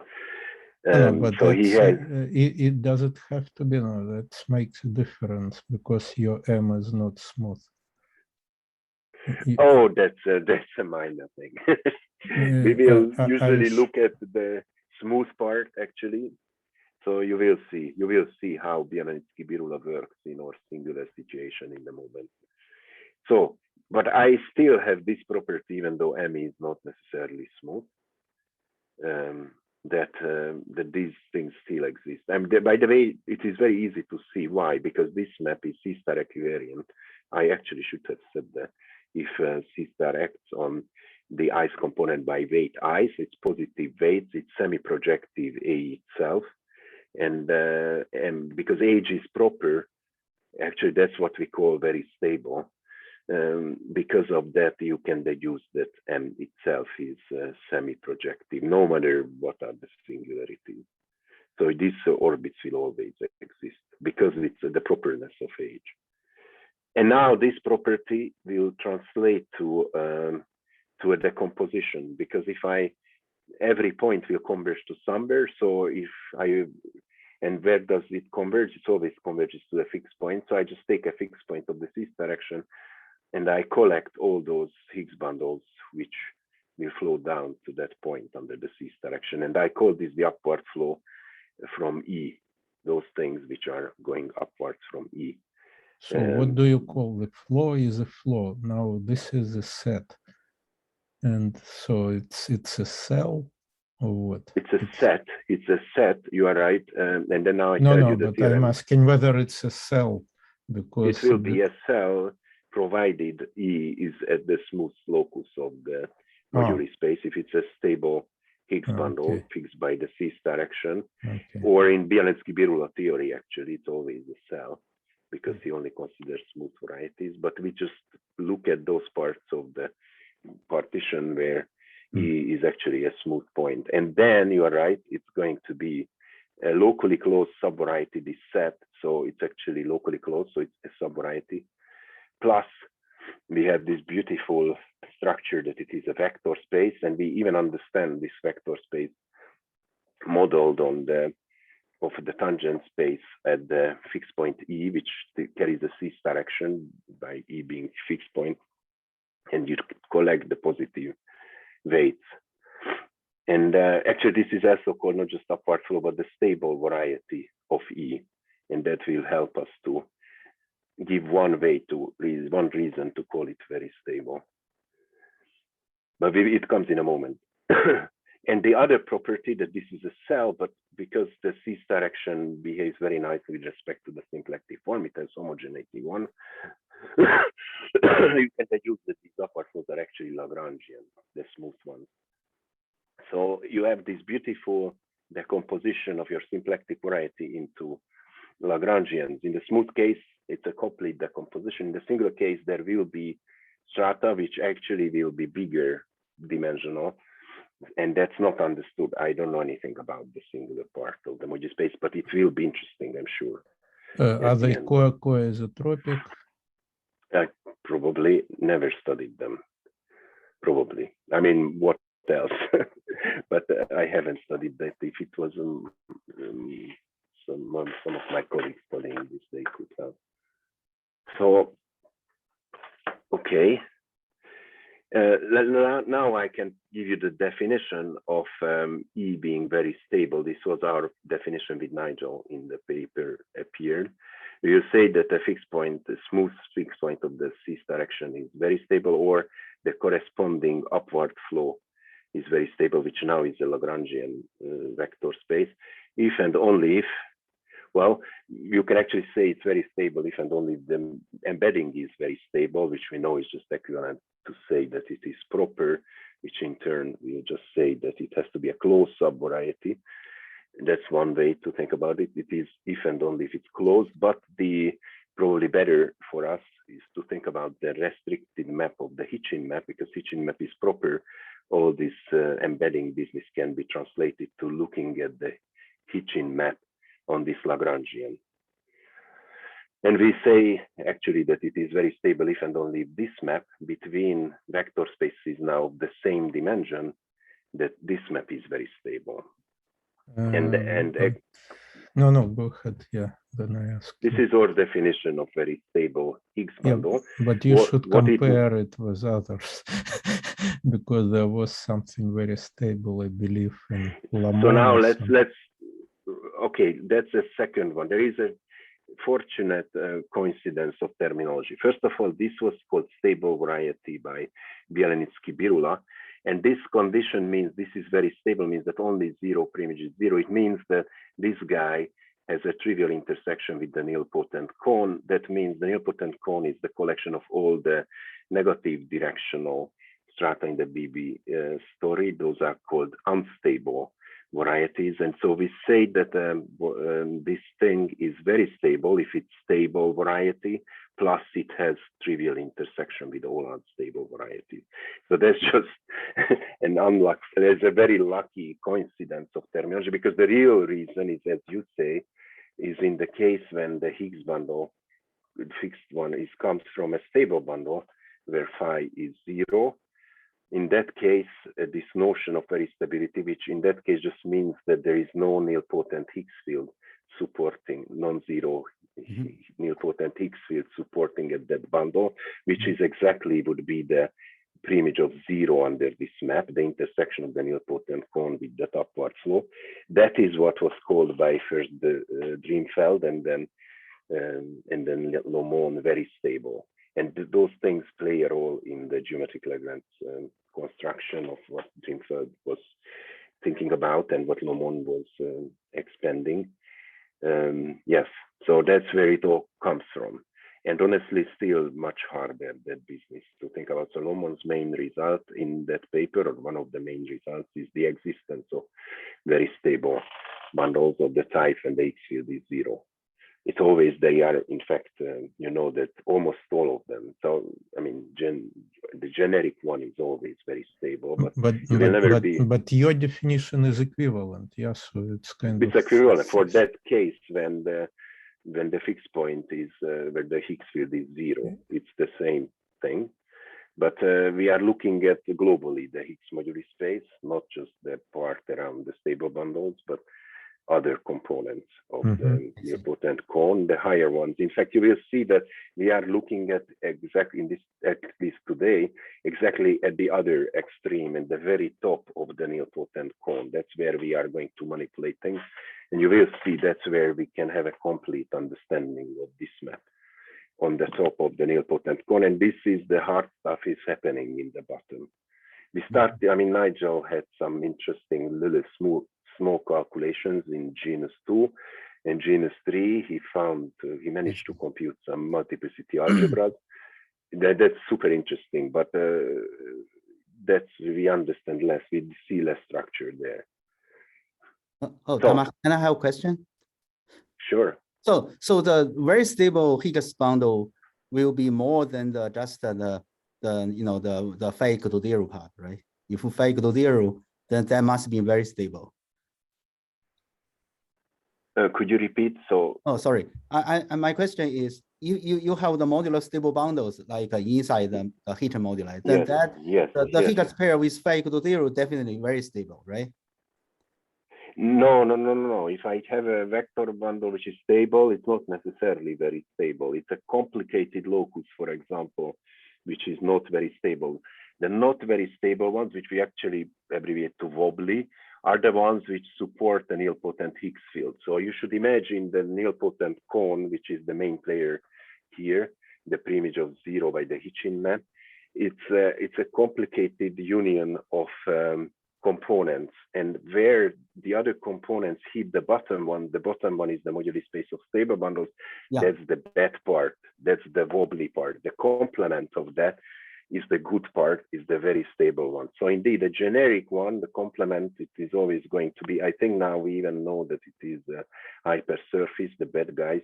But
so he has.
It doesn't have to be, no, that makes a difference because your M is not smooth.
Oh, that's a minor thing. We will usually look at the smooth part actually. So you will see how Bielanitsky-Birula works in our singular situation in the moment. So, but I still have this property, even though M is not necessarily smooth, that these things still exist. And by the way, it is very easy to see why, because this map is C star equivariant. I actually should have said that. If C star acts on the ice component by weight ice, it's positive weights, it's semi-projective A itself. And because age is proper, actually that's what we call very stable. Because of that, you can deduce that M itself is semi-projective, no matter what are the singularities. So these orbits will always exist because it's the properness of age. And now this property will translate to a decomposition, because if every point will converge to somewhere. So and where does it converge? It always converges to a fixed point. So I just take a fixed point of the C direction and I collect all those Higgs bundles which will flow down to that point under the C direction. And I call this the upward flow from E, those things which are going upwards from E.
So what do you call the flow? Is a flow. Now this is a set. And so it's a cell or what?
It's a set. It's a set. You are right. And then now I
tell
you the
but
theorem.
I'm asking whether it's a cell, because
it will be a cell provided E is at the smooth locus of the moduli space. If it's a stable Higgs bundle
Okay.
fixed by the cis direction,
Okay.
or in Bialecki-Birula theory, actually, it's always a cell because he only considers smooth varieties. But we just look at those parts of the partition where E is actually a smooth point. And then you are right, it's going to be a locally closed subvariety, this set. So it's actually locally closed, so it's a subvariety. Plus, we have this beautiful structure that it is a vector space, and we even understand this vector space modeled on the tangent space at the fixed point E, which carries the cis direction by E being fixed point, and you collect the positive weights. And actually, this is also called not just upward flow, but the stable variety of E, and that will help us to give one reason to call it very stable. But it comes in a moment. And the other property that this is a cell, but because the cis direction behaves very nicely with respect to the symplectic form, it has homogeneity 1. You can deduce that these upward flows are actually Lagrangian, the smooth ones. So you have this beautiful decomposition of your symplectic variety into Lagrangians. In the smooth case, it's a complete decomposition. In the singular case, there will be strata which actually will be bigger dimensional, and that's not understood. I don't know anything about the singular part of the Moji space, but it will be interesting, I'm sure.
Are they coisotropic?
I probably never studied them. Probably. I mean, what else? But I haven't studied that. If it was some of my colleagues studying this, they could have. So, okay. Now I can give you the definition of E being very stable. This was our definition with Nigel in the paper appeared. We will say that a fixed point, the smooth fixed point of the cis direction is very stable, or the corresponding upward flow is very stable, which now is a Lagrangian vector space, if and only if, well, you can actually say it's very stable if and only if the embedding is very stable, which we know is just equivalent to say that it is proper, which in turn will just say that it has to be a closed subvariety. That's one way to think about it. It is if and only if it's closed, but the probably better for us is to think about the restricted map of the Hitchin map, because Hitchin map is proper. All this embedding business can be translated to looking at the Hitchin map on this Lagrangian. And we say actually that it is very stable if and only if this map between vector spaces now of the same dimension, that this map is very stable.
No, go ahead. Yeah, then I ask.
This is our definition of very stable Higgs bundle.
But you should compare it with others, because there was something very stable, I believe, in Lamont.
So now let's okay, that's the second one. There is a fortunate coincidence of terminology. First of all, this was called stable variety by Bialecki-Birula, and this condition means this is very stable, means that only zero primage is zero. It means that this guy has a trivial intersection with the nilpotent cone. That means the nilpotent cone is the collection of all the negative directional strata in the BB story. Those are called unstable varieties. And so we say that this thing is very stable if it's stable variety, plus it has trivial intersection with all unstable varieties. So that's just an unlucky, there's a very lucky coincidence of terminology, because the real reason is, as you say, is in the case when the Higgs bundle, the fixed one, comes from a stable bundle where phi is zero. In that case, this notion of very stability, which in that case just means that there is no nilpotent Higgs field supporting, non-zero nilpotent Higgs field supporting at that bundle, which is exactly would be the preimage of zero under this map, the intersection of the nilpotent cone with that upward flow. That is what was called by first the Dreamfeld and then Lomon very stable. And those things play a role in the geometric Lagrange construction of what Dreamfeld was thinking about and what Lomon was expanding. Yes, so that's where it all comes from. And honestly, still much harder, that business, to think about. So Salomon's main result in that paper, or one of the main results, is the existence of very stable bundles of the type when the Higgs field is zero. It's always, they are, in fact, you know that almost all of them. So, I mean, the generic one is always very stable, but it will never be.
But your definition is equivalent, yes? So it's kind of.
It's equivalent for that case when the fixed point is where the Higgs field is zero. It's the same thing. But we are looking at globally the Higgs moduli space, not just the part around the stable bundles, but other components of the nilpotent cone, the higher ones. In fact, you will see that we are looking at exactly in this, at least today, exactly at the other extreme and the very top of the nilpotent cone. That's where we are going to manipulate things. And you will see that's where we can have a complete understanding of this map on the top of the nilpotent cone. And this is the hard stuff is happening in the bottom. We started, I mean, Nigel had some interesting little small calculations in genus 2 and genus 3. He managed to compute some multiplicity algebras. That's super interesting, but we understand less, we see less structure there.
Tamas, can I have a question?
Sure.
So the very stable Higgs bundle will be more than just the phi equal to 0 part, right? If phi equal to 0, then that must be very stable.
Could you repeat? So,
oh, sorry. My question is, you have the modular stable bundles like inside the Hitchin moduli. Then the Higgs pair with phi equal to 0 definitely very stable, right?
No. If I have a vector bundle which is stable, it's not necessarily very stable. It's a complicated locus, for example, which is not very stable. The not very stable ones, which we actually abbreviate to wobbly, are the ones which support the nilpotent Higgs field. So you should imagine the nilpotent cone, which is the main player here, the preimage of 0 by the Hitchin map. It's a complicated union of components, and where the other components hit the bottom one is the moduli space of stable bundles. That's the bad part, that's the wobbly part. The complement of that is the good part, is the very stable one. So indeed, the generic one, the complement, it is always going to be, I think now we even know that it is hypersurface, the bad guys,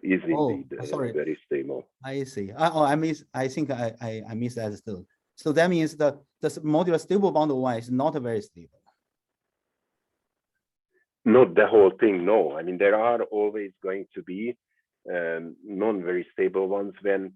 is indeed very stable.
I see. I think I missed that still. So that means the modular stable bundle one is not very stable.
Not the whole thing, no. I mean, there are always going to be non-very stable ones let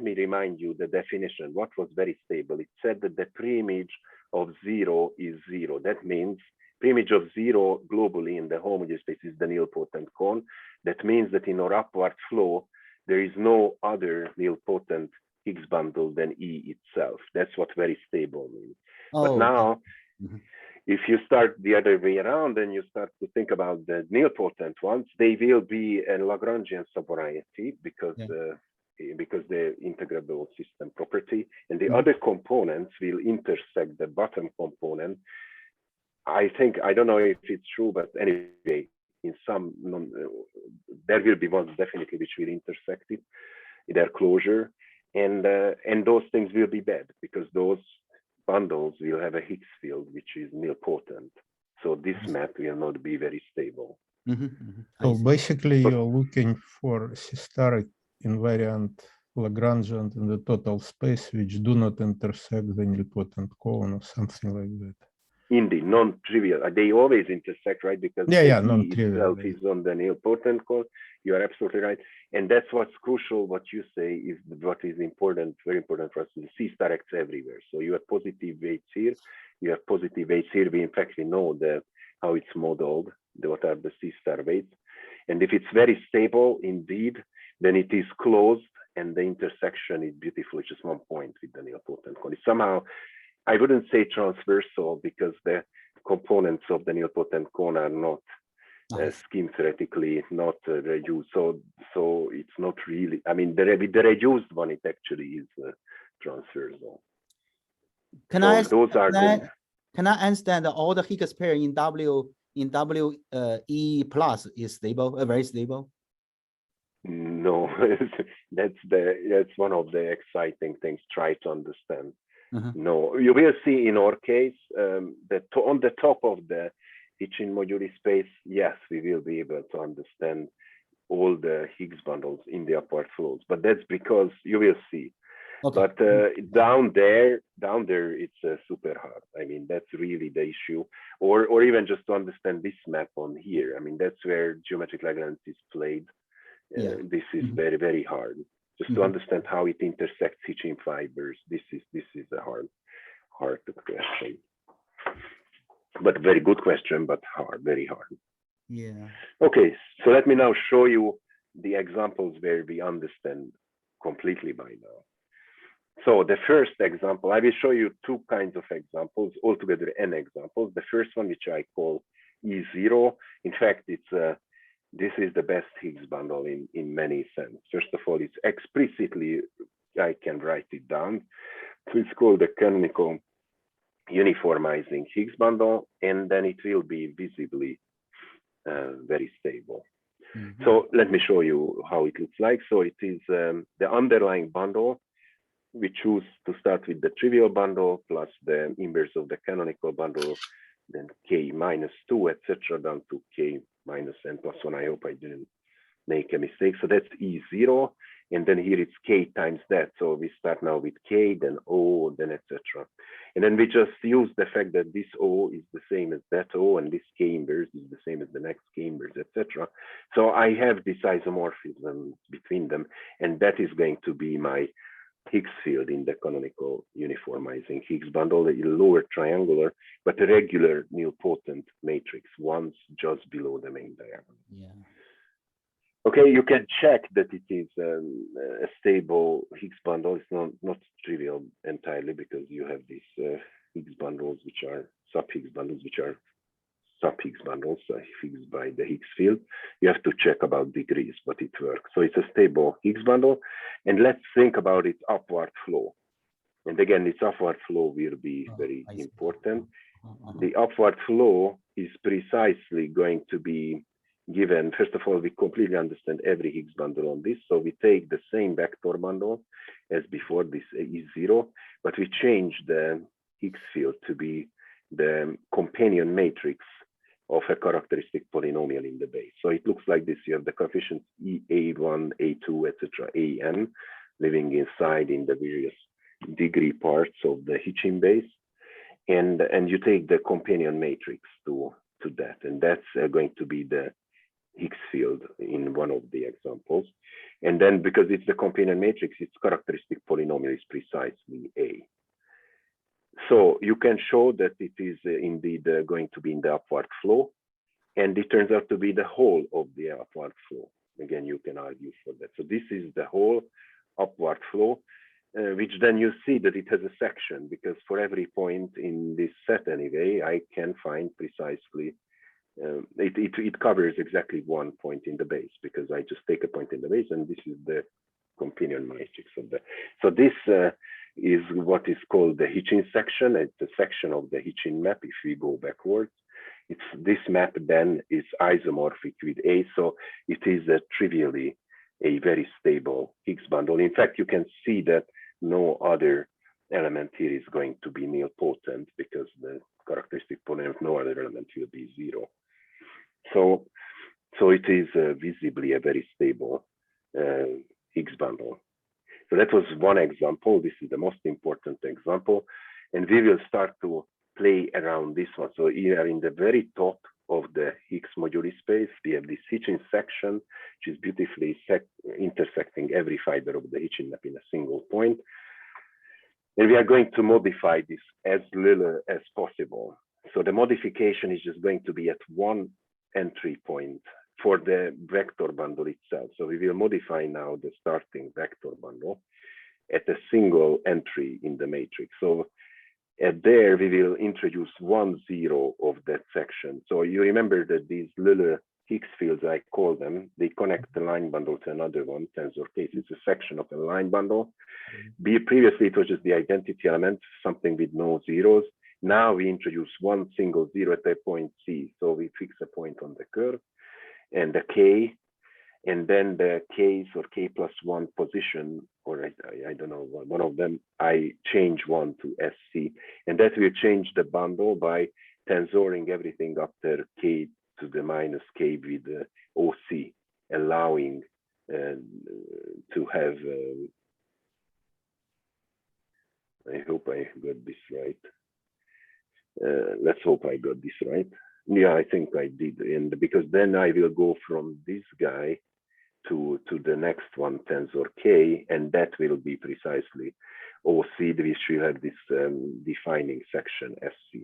me remind you the definition. What was very stable? It said that the preimage of 0 is 0. That means preimage of 0 globally in the homology space is the nilpotent cone. That means that in our upward flow, there is no other nilpotent Higgs bundle than E itself. That's what very stable means. But now, if you start the other way around and you start to think about the nilpotent ones, they will be a Lagrangian subvariety because the integrable system property, and the other components will intersect the bottom component. I don't know if it's true, but anyway, in some there will be ones definitely which will intersect it, their closure, and those things will be bad because those bundles will have a Higgs field which is nilpotent. So this map will not be very stable.
So basically you're looking for systeric invariant Lagrangians in the total space which do not intersect the nilpotent cone or something like that.
Indeed, non-trivial. They always intersect, right? Because
non-trivial
itself is on the nilpotent cone. You are absolutely right. And that's what's crucial. What you say is what is important, very important for us. The C star acts everywhere. So you have positive weights here. You have positive weights here. We know how it's modeled, what are the C star weights. And if it's very stable, indeed, then it is closed and the intersection is beautiful. It's just one point with the nilpotent cone. It's somehow, I wouldn't say transversal because the components of the nilpotent cone are not scheme theoretically not reduced. So it's not really, I mean, the reduced one, it actually is transversal.
Can I understand that all the Higgs pair in W E plus is stable, very stable?
No, that's one of the exciting things. Try to understand. No, you will see in our case that on the top of the Hitchin moduli space, yes, we will be able to understand all the Higgs bundles in the upward flows, but that's because you will see. Okay. But down there, it's super hard. I mean, that's really the issue. Or even just to understand this map on here. I mean, that's where geometric Lagrangians is played. This is very, very hard. Just to understand how it intersects Hitchin fibers. This is a hard question. But very good question, but hard, very hard.
Yeah.
Okay, so let me now show you the examples where we understand completely by now. So the first example, I will show you two kinds of examples, altogether n examples. The first one, which I call E0. In fact, it's this is the best Higgs bundle in many sense. First of all, it's explicitly, I can write it down. So it's called the canonical uniformizing Higgs bundle, and then it will be visibly very stable. So let me show you how it looks like. So it is the underlying bundle. We choose to start with the trivial bundle plus the inverse of the canonical bundle, then k minus 2, etc., down to k minus n plus 1. I hope I didn't make a mistake. So that's E0. And then here it's k times that. So we start now with k, then O, then etc. And then we just use the fact that this O is the same as that O, and this k inverse is the same as the next k inverse, etc. So I have this isomorphism between them, and that is going to be my Higgs field in the canonical uniformizing Higgs bundle, a lower triangular, but a regular nilpotent matrix, once just below the main diagonal.
Yeah.
Okay, you can check that it is a stable Higgs bundle. It's not trivial entirely, because you have these Higgs bundles, which are sub-Higgs bundles, which are sub-Higgs bundles fixed by the Higgs field. You have to check about degrees, but it works. So it's a stable Higgs bundle. And let's think about its upward flow. And again, its upward flow will be very important. The upward flow is precisely going to be given. First of all, we completely understand every Higgs bundle on this. So we take the same vector bundle as before, this E0, but we change the Higgs field to be the companion matrix of a characteristic polynomial in the base. So it looks like this. You have the coefficients A1, A2, etc., AN living inside in the various degree parts of the Hitchin base. And you take the companion matrix to that. And that's going to be the Higgs field in one of the examples. And then because it's the companion matrix, its characteristic polynomial is precisely A. So you can show that it is indeed going to be in the upward flow, and it turns out to be the whole of the upward flow. Again, you can argue for that. So this is the whole upward flow, which then you see that it has a section, because for every point in this set anyway, I can find precisely, it covers exactly one point in the base, because I just take a point in the base, and this is the companion matrix of the. So this is what is called the Hitchin section. It's the section of the Hitchin map. If we go backwards, it's this map then is isomorphic with A, so it is trivially a very stable Higgs bundle. In fact, you can see that no other element here is going to be nilpotent, because the characteristic polynomial of no other element will be 0. So it is visibly a very stable Higgs bundle. So that was one example. This is the most important example. And we will start to play around this one. So here in the very top of the Higgs moduli space, we have this Hitchin section, which is beautifully intersecting every fiber of the Hitchin map in a single point. And we are going to modify this as little as possible. So the modification is just going to be at one entry point for the vector bundle itself. So we will modify now the starting vector bundle at a single entry in the matrix. So at there, we will introduce 1, 0 of that section. So you remember that these little Higgs fields, I call them, they connect the line bundle to another one, tensor case. It's a section of a line bundle. Previously, it was just the identity element, something with no zeros. Now we introduce one single 0 at a point C. So we fix a point on the curve and the K, and then the k's or k plus 1 position, or I don't know, one of them, I change one to SC, and that will change the bundle by tensoring everything after k to the minus k with OC, allowing to have, I hope I got this right. Let's hope I got this right. Yeah, I think I did, and because then I will go from this guy to the next one, tensor k, and that will be precisely OC, which will have this defining section SC.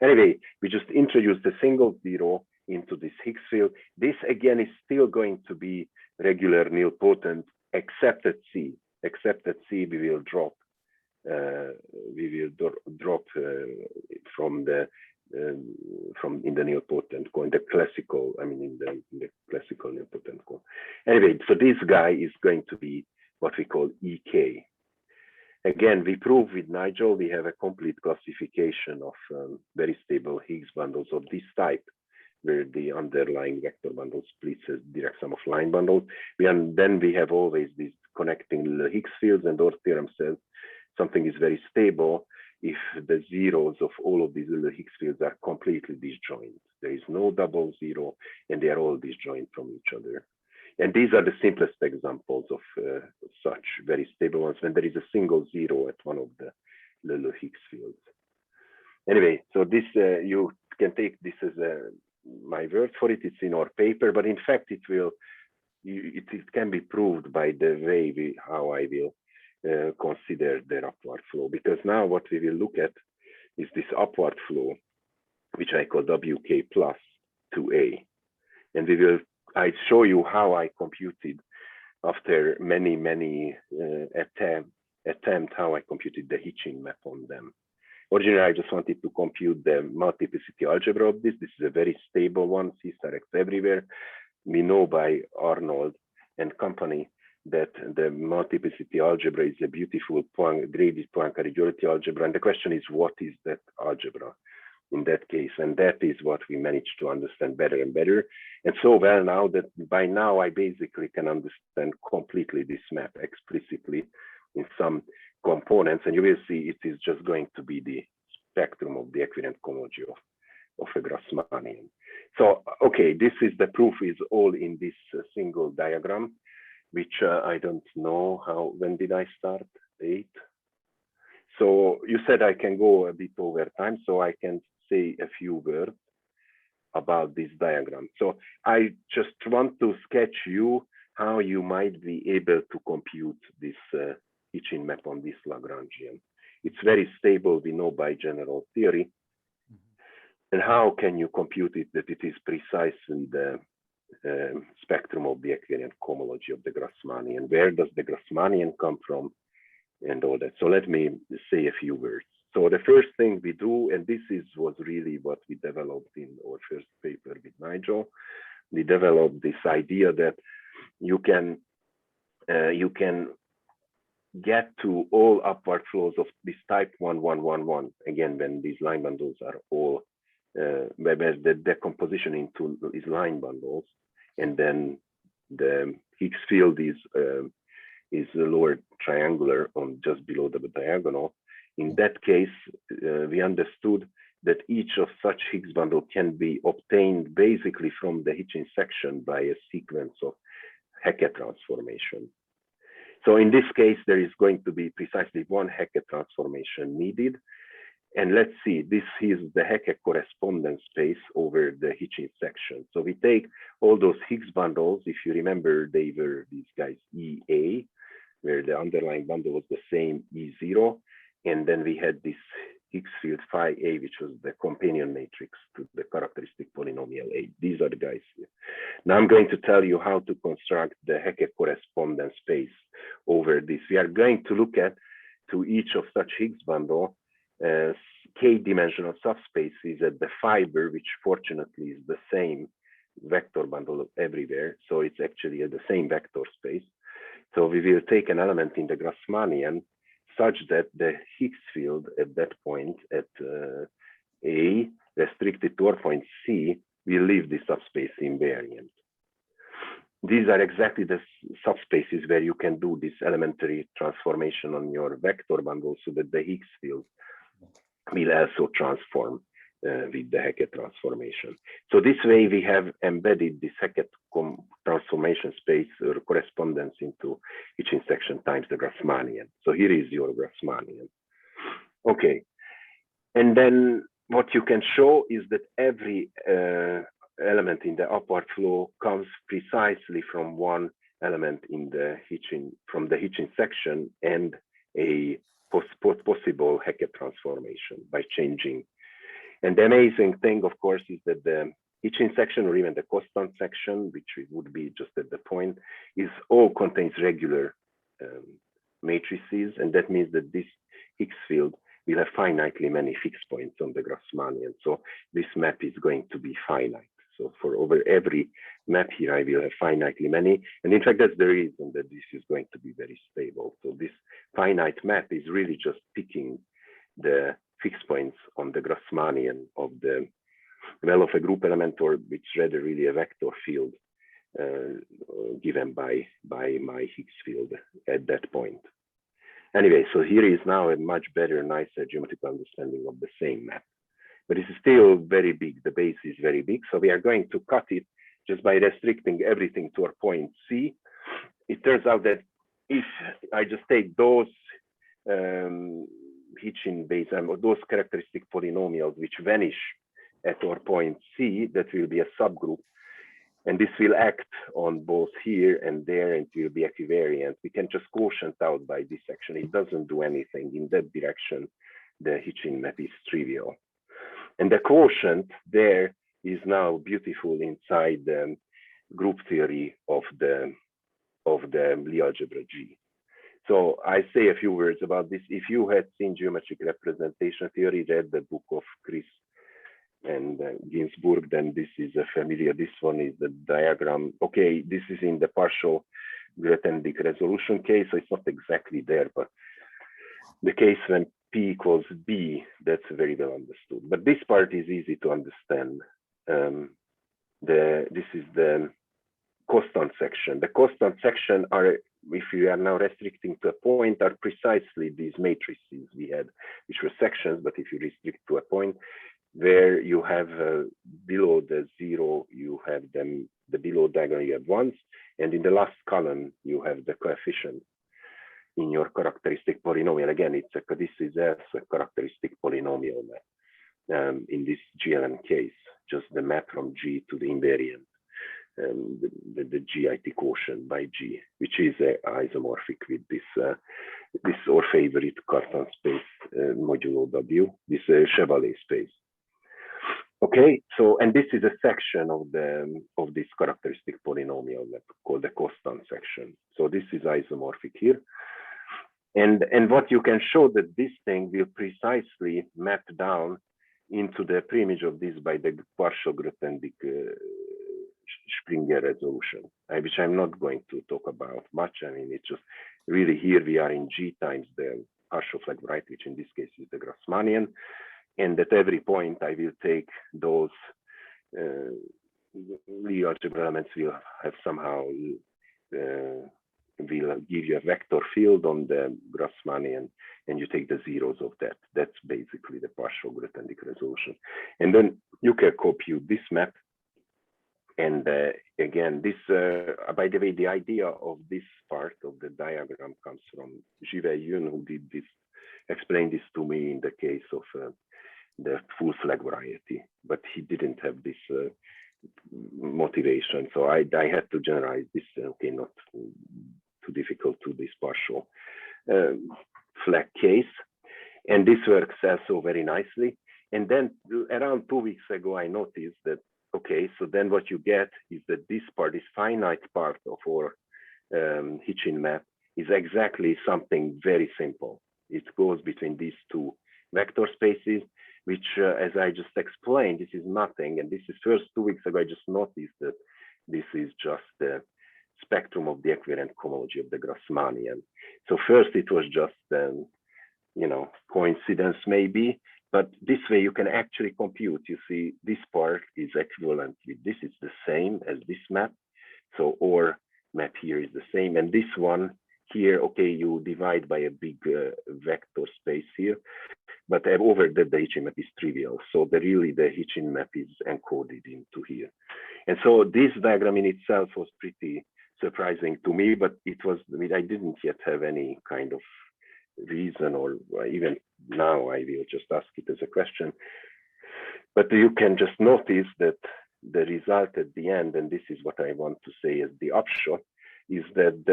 Anyway, we just introduced a single zero into this Higgs field. This again is still going to be regular nilpotent, except at C. Except at C, we will drop. From in the nilpotent in the classical, I mean in the classical nilpotent cone. Anyway, so this guy is going to be what we call EK. Again, we prove with Nigel we have a complete classification of very stable Higgs bundles of this type, where the underlying vector bundle splits as direct sum of line bundles. Then we have always these connecting little Higgs fields, and our theorem says something is very stable if the zeros of all of these little Higgs fields are completely disjoint. There is no double zero, and they are all disjoint from each other. And these are the simplest examples of such very stable ones, when there is a single zero at one of the little Higgs fields. Anyway, so this, you can take this as my word for it. It's in our paper, but in fact, it can be proved by the way how I will consider their upward flow, because now what we will look at is this upward flow, which I call WK plus to A, and I show you how I computed after many attempt how I computed the Hitchin map on them. Originally, I just wanted to compute the multiplicity algebra of this. This is a very stable one, C star X everywhere. We know by Arnold and company that the multiplicity algebra is a beautiful graded Poincare duality algebra. And the question is, what is that algebra in that case? And that is what we managed to understand better and better. And so well now that by now I basically can understand completely this map explicitly in some components. And you will see it is just going to be the spectrum of the equivalent cohomology of a Grassmannian. So, okay, this is the proof is all in this single diagram, which I don't know when did I start? 8. So you said I can go a bit over time, so I can say a few words about this diagram. So I just want to sketch you how you might be able to compute this Hitchin map on this Lagrangian. It's very stable, we know by general theory. And how can you compute it that it is precise in the spectrum of the equivalent cohomology of the Grassmannian? Where does the Grassmannian come from and all that? So let me say a few words. So the first thing we do, and this was really what we developed in our first paper with Nigel, we developed this idea that you can get to all upward flows of this type 1, again, when these line bundles are all where the decomposition into is line bundles, and then the Higgs field is lower triangular on just below the diagonal. In that case, we understood that each of such Higgs bundle can be obtained basically from the Hitchin section by a sequence of Hecke transformation. So in this case, there is going to be precisely one Hecke transformation needed. And let's see, this is the Hecke correspondence space over the Hitchin section. So we take all those Higgs bundles. If you remember, they were these guys EA, where the underlying bundle was the same E0. And then we had this Higgs field phi A, which was the companion matrix to the characteristic polynomial A. These are the guys here. Now I'm going to tell you how to construct the Hecke correspondence space over this. We are going to look at to each of such Higgs bundle k-dimensional subspaces at the fiber, which fortunately is the same vector bundle everywhere. So it's actually at the same vector space. So we will take an element in the Grassmannian such that the Higgs field at that point at A restricted to our point C will leave the subspace invariant. these are exactly the subspaces where you can do this elementary transformation on your vector bundle so that the Higgs field will also transform with the Hackett transformation. So this way we have embedded this Hackett transformation space or correspondence into Hitchin section times the Grassmannian. So here is your Grassmannian. Okay, and then what you can show is that every element in the upward flow comes precisely from one element in the Hitchin, from the Hitchin section, and a possible Hackett transformation by changing. And the amazing thing, of course, is that the Hitchin section, or even the constant section, which would be just at the point, is all contains regular matrices, and that means that this Higgs field will have finitely many fixed points on the Grassmannian. So this map is going to be finite. So for over every map here, I will have finitely many. And in fact, that's the reason that this is going to be very stable. So this finite map is really just picking the fixed points on the Grassmannian of the, well, of a group element, or which rather really a vector field given by my Higgs field at that point. Anyway, so here is now a much better, nicer geometrical understanding of the same map. But it's still very big. The base is very big. So we are going to cut it just by restricting everything to our point C. It turns out that if I just take those Hitchin base, or those characteristic polynomials which vanish at our point C, that will be a subgroup. And this will act on both here and there, and it will be equivariant. We can just quotient out by this action. It doesn't do anything in that direction. The Hitchin map is trivial. And the quotient there is now beautiful inside the group theory of the Lie algebra G. So I say a few words about this. If you had seen geometric representation theory, read the book of Chris and Ginsburg, then this is a familiar. This one is the diagram. Okay, this is in the partial Grothendieck resolution case, so it's not exactly there, but the case when P equals B, that's very well understood. But this part is easy to understand. This is the constant section. The constant section are, if you are now restricting to a point, are precisely these matrices we had, which were sections, but if you restrict to a point, where you have below the zero, you have them, the below diagonal you have ones, and in the last column, you have the coefficient in your characteristic polynomial. Again, it's a, this is a characteristic polynomial map in this GLM case, just the map from G to the invariant, the GIT quotient by G, which is isomorphic with this this our favorite Cartan space modulo W, this Chevalier space. Okay, so, and this is a section of this characteristic polynomial map called the constant section. So this is isomorphic here. And what you can show that this thing will precisely map down into the preimage of this by the partial Grothendieck Springer resolution, which I'm not going to talk about much. I mean, it's just really here we are in G times the partial flag right, which in this case is the Grassmannian. And at every point, I will take those Lie algebra elements will have somehow will give you a vector field on the Grassmannian, and you take the zeros of that. That's basically the partial Grothendieck resolution. And then you can compute this map. And again, this, by the way, the idea of this part of the diagram comes from Jiwei Yun, who did this, explained this to me in the case of the full flag variety, but he didn't have this motivation. So I had to generalize this, okay, not too difficult to this partial flag case. And this works also very nicely. And then around 2 weeks ago, I noticed that, okay, so then what you get is that this part, this finite part of our Hitchin map is exactly something very simple. It goes between these two vector spaces, which, as I just explained, this is nothing. And this is first 2 weeks ago, I just noticed that this is just the spectrum of the equivalent cohomology of the Grassmannian. So first it was just, you know, coincidence maybe, but this way you can actually compute. You see, this part is equivalent with this. It's the same as this map. So our map here is the same, and this one here, okay, you divide by a big vector space here, but over that the Hitchin map is trivial. So the Hitchin map is encoded into here. And so this diagram in itself was pretty surprising to me, but I didn't yet have any kind of reason, or even now I will just ask it as a question. But you can just notice that the result at the end, and this is what I want to say as the upshot, is that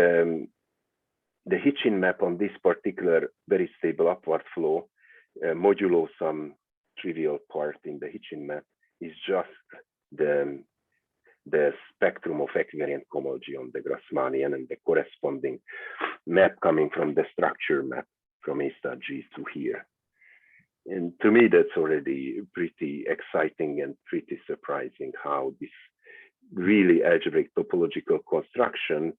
the Hitchin map on this particular very stable upward flow, modulo some trivial part in the Hitchin map, is just the spectrum of equivariant cohomology on the Grassmannian, and the corresponding map coming from the structure map from A star G to here. And to me, that's already pretty exciting and pretty surprising how this really algebraic topological construction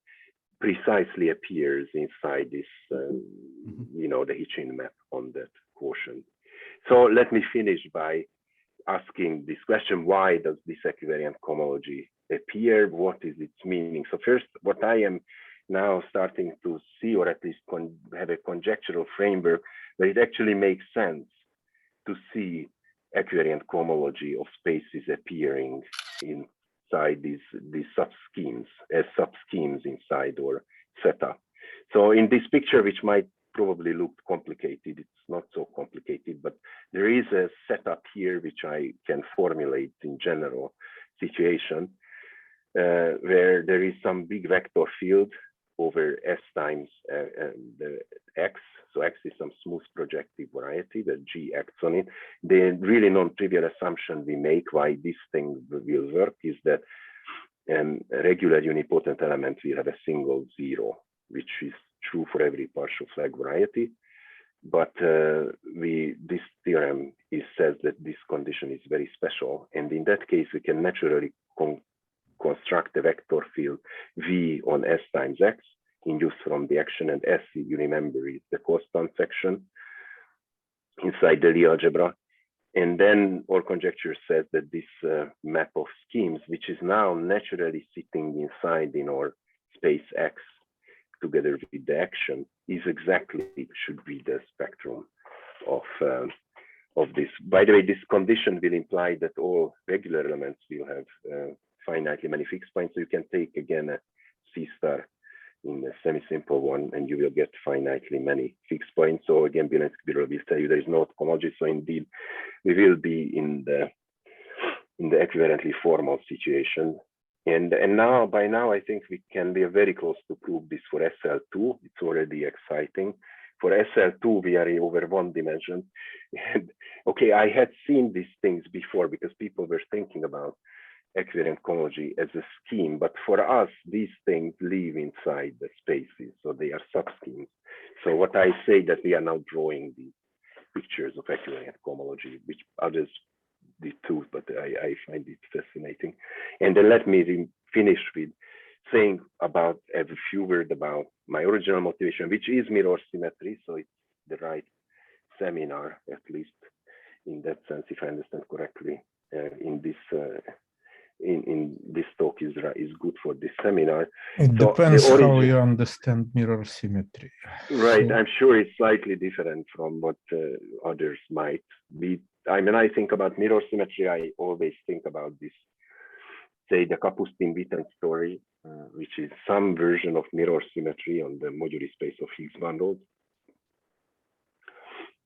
precisely appears inside this, the Hitchin map on that quotient. So let me finish by asking this question: why does this equivariant cohomology appear? What is its meaning? So first, what I am now starting to see, or at least have a conjectural framework where it actually makes sense to see equivariant cohomology of spaces appearing inside these subschemes, as subschemes inside or setup. So in this picture, which might probably look complicated, it's not so complicated, but there is a setup here which I can formulate in general situation, where there is some big vector field over S times the X. So X is some smooth projective variety, the G acts on it. The really non-trivial assumption we make why this thing will work is that a regular unipotent element will have a single zero, which is true for every partial flag variety. But this theorem says that this condition is very special. And in that case, we can naturally construct a vector field V on S times X, induced from the action, and S, you remember, is the constant section inside the Lie algebra. And then our conjecture says that this map of schemes, which is now naturally sitting inside in our space X together with the action, is exactly, should be the spectrum of this. By the way, this condition will imply that all regular elements will have finitely many fixed points. So you can take again a C star in a semi-simple one, and you will get finitely many fixed points. So again, Bielenski will tell you there is no cohomology. So indeed, we will be in the equivalently formal situation. And by now, I think we can be very close to prove this for SL2. It's already exciting. For SL2, we are over one dimension. And okay, I had seen these things before because people were thinking about equivariant cohomology as a scheme, but for us, these things live inside the spaces, so they are subschemes. So what I say that we are now drawing these pictures of equivariant cohomology, which others did too, but I find it fascinating. And then let me finish with saying about a few words about my original motivation, which is mirror symmetry. So it's the right seminar, at least in that sense, if I understand correctly, in this talk is good for this seminar.
It depends how you understand mirror symmetry.
Right,
So,
I'm sure it's slightly different from what others might be. I mean, I think about mirror symmetry, I always think about this, say, the Kapustin-Witten story, which is some version of mirror symmetry on the moduli space of Higgs bundles.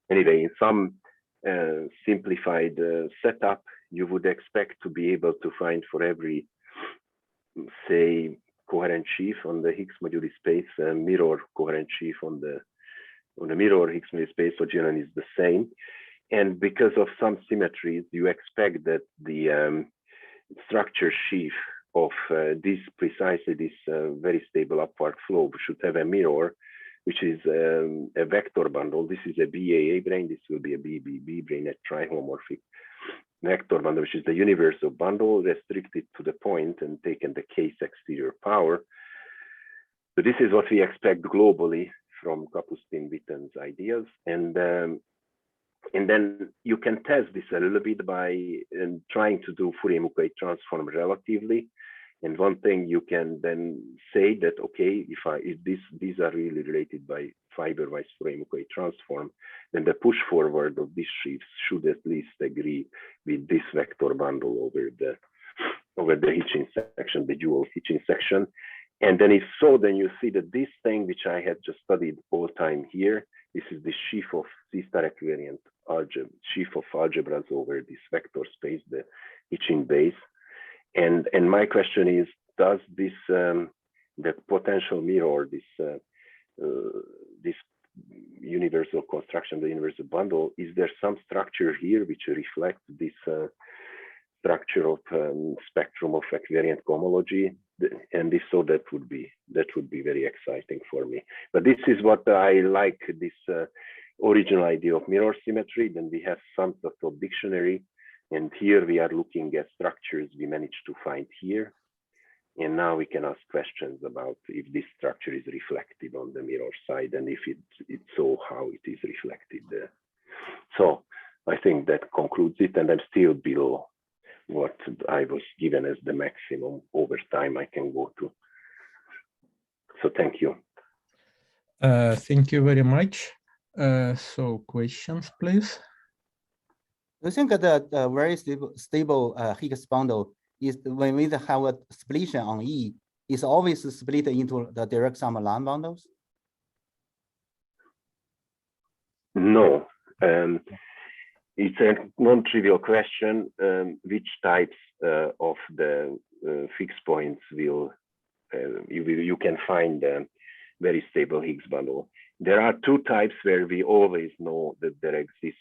Anyway, in some simplified setup, you would expect to be able to find for every, say, coherent sheaf on the Higgs moduli space, a mirror coherent sheaf on the mirror Higgs moduli space, so GNN is the same. And because of some symmetries, you expect that the structure sheaf of precisely this very stable upward flow should have a mirror, which is a vector bundle. This is a BAA brane. This will be a BBB brane, a trihomorphic vector bundle, which is the universal bundle restricted to the point and taken the case exterior power. So this is what we expect globally from Kapustin-Witten's ideas. And then you can test this a little bit by trying to do Fourier-Mukai transform relatively. And one thing you can then say that, okay, if these are really related by fiber-wise frame-okay transform, then the push forward of these sheaves should at least agree with this vector bundle over the Hitchin section, the dual Hitchin section. And then if so, then you see that this thing which I had just studied all time here, this is the sheaf of C-star equivariant algebra, sheaf of algebras over this vector space, the Hitchin base. And my question is, does this the potential mirror, this universal construction, the universal bundle, is there some structure here which reflects this structure of spectrum of equivariant cohomology? And if so, that would be very exciting for me. But this is what I like, this original idea of mirror symmetry. Then we have some sort of dictionary, and here we are looking at structures we managed to find here. And now we can ask questions about if this structure is reflected on the mirror side, and if it's so, how it is reflected there. So I think that concludes it, and I'm still below what I was given as the maximum over time I can go to. So thank you.
Thank you very much. So questions, please.
I think that very stable Higgs bundle is when we have a splitting on E, is always split into the direct sum line bundles?
No. It's a non-trivial question. Which types of the fixed points will you can find a very stable Higgs bundle? There are two types where we always know that there exists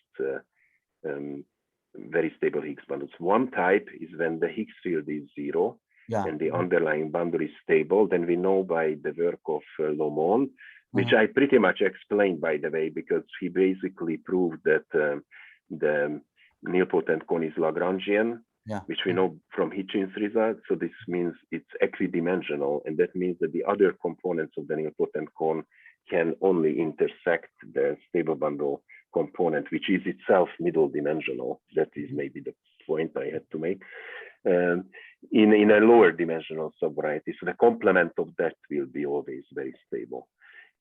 very stable Higgs bundles. One type is when the Higgs field is zero, and the underlying bundle is stable. Then we know by the work of Lomon, which I pretty much explained, by the way, because he basically proved that the nilpotent cone is Lagrangian, which we know from Hitchin's result. So this means it's equidimensional, and that means that the other components of the nilpotent cone can only intersect the stable bundle component, which is itself middle dimensional. That is maybe the point I had to make. In a lower dimensional subvariety. So the complement of that will be always very stable.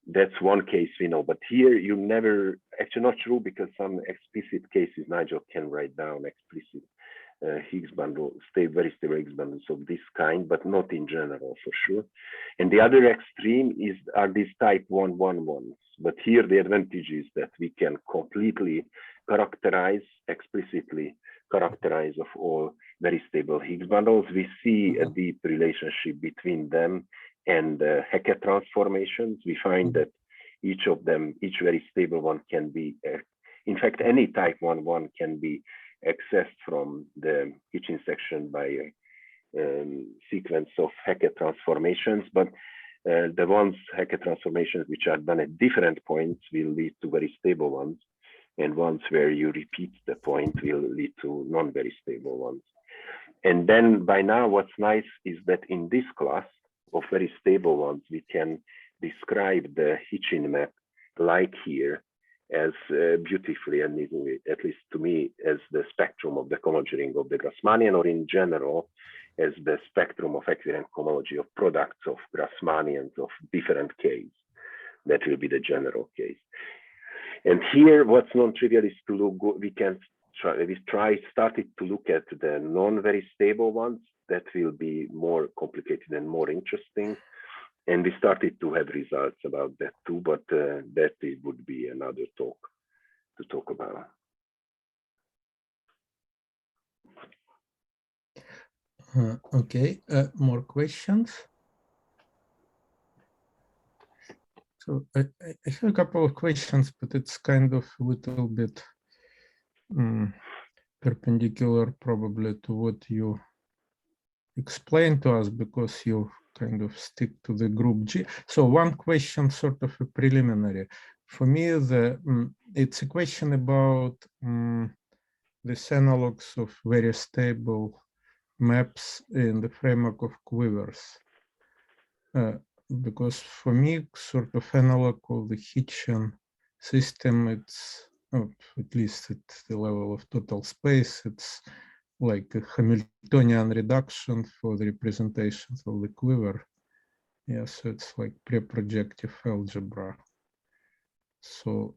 That's one case we know, but here you never, actually not true, because some explicit cases Nigel can write down explicit Higgs bundle, very stable Higgs bundles of this kind, but not in general for sure. And the other extreme are these type 111s. But here the advantage is that we can completely characterize, explicitly characterize of all very stable Higgs bundles. We see a deep relationship between them and Hackett transformations. We find that each of them, each very stable one can be, in fact, any type 1-1 can be accessed from the Hitchin section by a sequence of Hackett transformations. But the ones Hackett transformations which are done at different points will lead to very stable ones, and ones where you repeat the point will lead to non-very stable ones. And then by now, what's nice is that in this class of very stable ones, we can describe the Hitchin map like here as beautifully and easily, at least to me, as the spectrum of the cohomology ring of the Grassmannian, or in general, as the spectrum of equivariant cohomology of products of Grassmannians of different Ks. That will be the general case. And here, what's non-trivial is to look, we started to look at the non-very stable ones. That will be more complicated and more interesting. And we started to have results about that too, but that would be another talk to talk about.
Okay, more questions? So I have a couple of questions, but it's kind of a little bit perpendicular probably to what you explained to us, because you kind of stick to the group G. So one question, sort of a preliminary. For me, it's a question about these analogs of very stable maps in the framework of quivers. Because for me, sort of analog of the Hitchin system, it's at least at the level of total space, it's like a Hamiltonian reduction for the representations of the quiver. Yeah, so it's like pre-projective algebra. So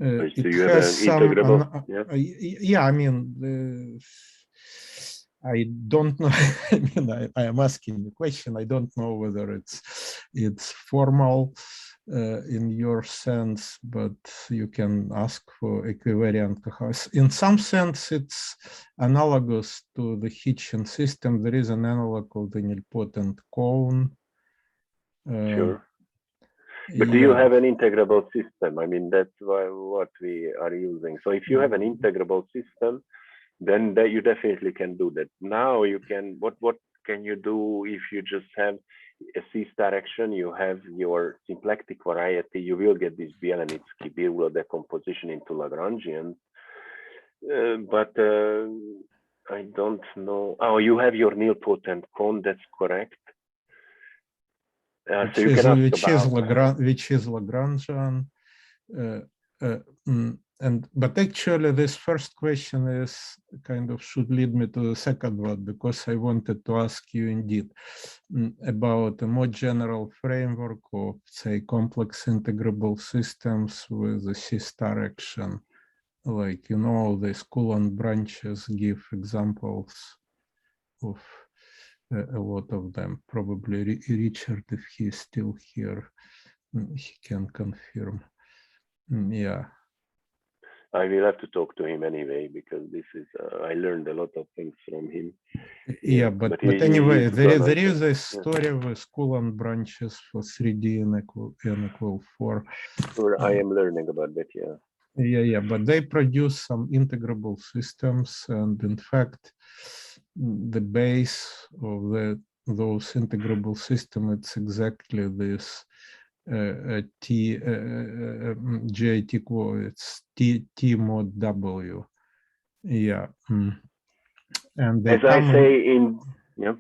So
it
you have
has
an
some,
integrable, yeah.
yeah, I mean, I don't know. I mean, I am asking the question. I don't know whether it's formal in your sense, but you can ask for equivariant coherence. In some sense, it's analogous to the Hitchin system. There is an analog of the nilpotent cone.
Sure. But do you
Yeah.
have an integrable system? I mean, that's what we are using. So if you have an integrable system, then that you definitely can do that. Now you can, what can you do if you just have a C-star action, you have your symplectic variety, you will get this Bielanitzky-Birula decomposition into Lagrangians. But I don't know. Oh, you have your nilpotent cone, that's correct. So you can ask about
which is Lagrangian. But actually this first question is kind of should lead me to the second one, because I wanted to ask you indeed about a more general framework of, say, complex integrable systems with a C-star action. Like, you know, these Coulomb branches give examples of a lot of them. Probably Richard, if he is still here, he can confirm. Yeah.
I will have to talk to him anyway, because this is I learned a lot of things from him.
Yeah, but anyway, there is a story with Coulomb branches for 3D n equal 4.
Sure, I am learning about that, yeah.
Yeah, but they produce some integrable systems, and in fact, the base of those integrable systems, it's exactly this GIT it's T mod W. Yeah. And they
as I say in, yeah.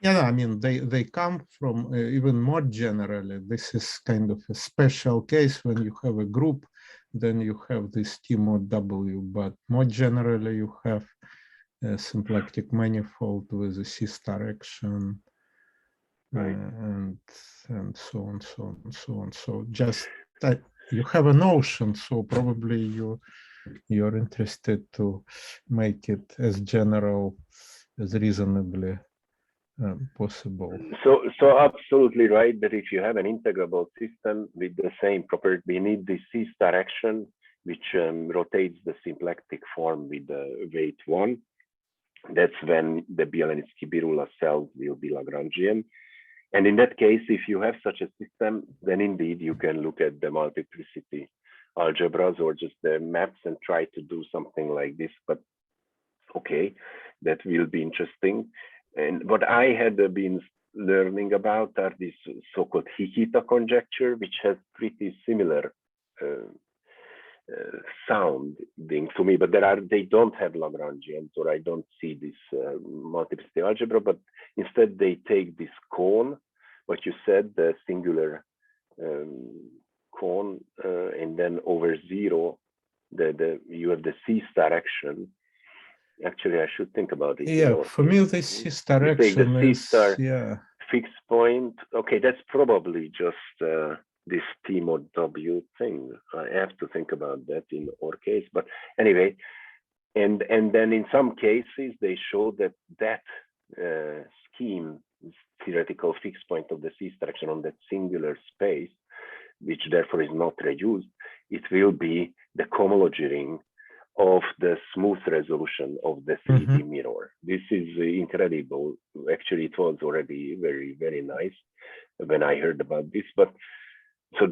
Yeah, I mean, they come from even more generally. This is kind of a special case when you have a group, then you have this T mod W, but more generally you have a symplectic manifold with a C-star action,
Right.
and so on, so on, and so on. So just that you have a notion, so probably you're interested to make it as general as reasonably possible.
So absolutely right that if you have an integrable system with the same property, we need the C-star action, which rotates the symplectic form with the weight 1. That's when the Bielanitzky-Birula cells will be Lagrangian. And in that case, if you have such a system, then indeed you can look at the multiplicity algebras or just the maps and try to do something like this. But okay, that will be interesting. And what I had been learning about are this so-called Hikita conjecture, which has pretty similar sounding to me, but they don't have Lagrangians, or I don't see this multiplicity algebra, but instead they take this cone, what you said, the singular cone, and then over 0, you have the C-star action. Actually, I should think about it.
Yeah, for me, the C-star action
take the C-star
is,
fixed point. Okay, that's probably just this T mod W thing. I have to think about that in our case. But anyway, and then in some cases, they show that scheme, theoretical fixed point of the C-star action on that singular space, which therefore is not reduced, it will be the cohomology ring of the smooth resolution of the 3D mirror. This is incredible. Actually, it was already very, very nice when I heard about this. But so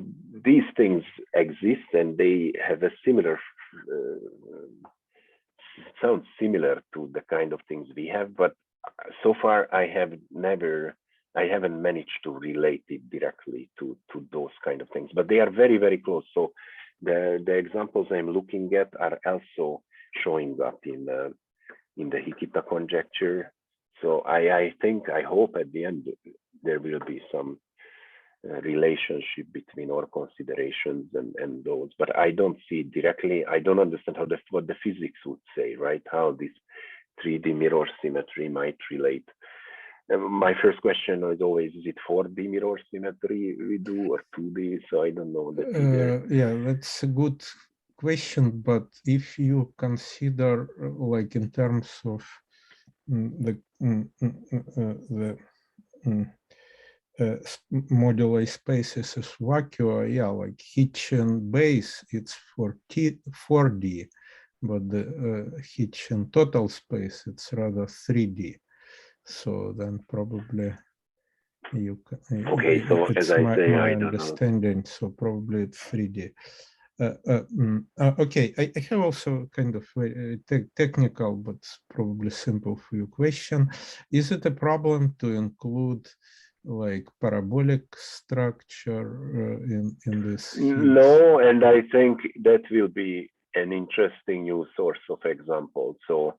these things exist, and they have a similar, sounds similar to the kind of things we have. But so far, I haven't managed to relate it directly to those kind of things. But they are very, very close. So the examples I'm looking at are also showing up in the Hikita conjecture. So I hope at the end there will be some relationship between our considerations and those, but I don't see it directly. I don't understand how what the physics would say, right? How this 3D mirror symmetry might relate. My first question is always, is it 4D mirror symmetry we do or 2D? So I don't know that either.
Yeah, that's a good question, but if you consider like in terms of the moduli spaces as vacua, yeah, like Hitchin base, it's for 4D, but the Hitchin total space, it's rather 3D. So then probably you can,
Okay, so as I say,
my
I don't know.
understanding, so probably it's 3D. Okay, I have also kind of very technical, but probably simple for you question. Is it a problem to include like parabolic structure in this?
No, and I think that will be an interesting new source of examples. So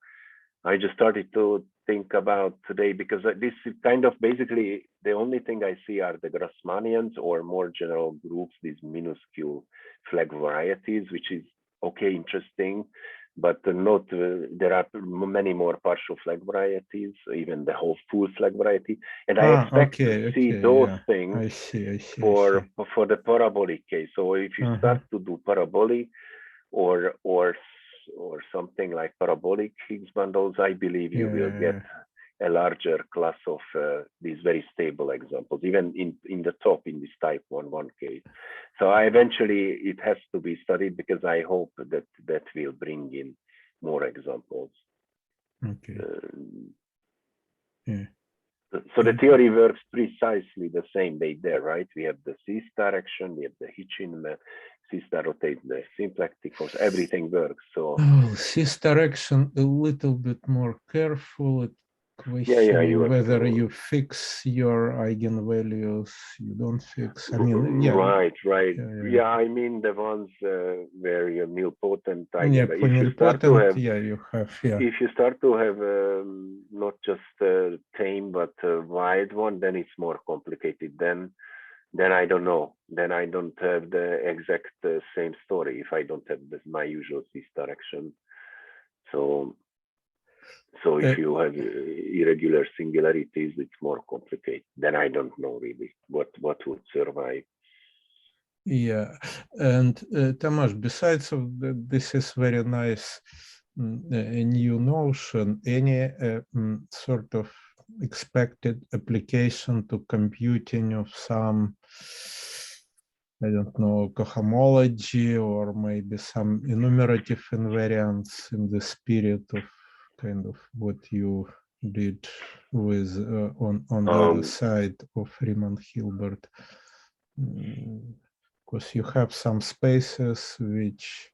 I just started to think about today, because this is kind of basically the only thing I see are the Grassmannians or more general groups, these minuscule flag varieties, which is okay, interesting, but not, there are many more partial flag varieties, even the whole full flag variety. And I expect to see those things
I see.
for the parabolic case. So if you start to do parabolic or something like parabolic Higgs bundles, I believe you will get a larger class of these very stable examples, even in the top in this type 1 case. So eventually it has to be studied, because I hope that will bring in more examples.
Okay.
So the theory works precisely the same way there, right? We have the C-star action, we have the Hitchin, C-star rotate, the symplectic force, everything works. So
C-star action a little bit more careful.
Question
whether you fix your eigenvalues, you don't fix. I mean,
right. Yeah, I mean the ones where you're nilpotent.
For nilpotent, you have.
If you start to have not just tame but wide one, then it's more complicated. Then I don't know. Then I don't have the exact same story if I don't have my usual C-star action. So if you have irregular singularities, it's more complicated. Then I don't know really what would survive.
Yeah, and Tamas, besides of this is very nice new notion, any sort of expected application to computing of some, I don't know, cohomology or maybe some enumerative invariants in the spirit of kind of what you did with on the other side of Riemann-Hilbert, because you have some spaces which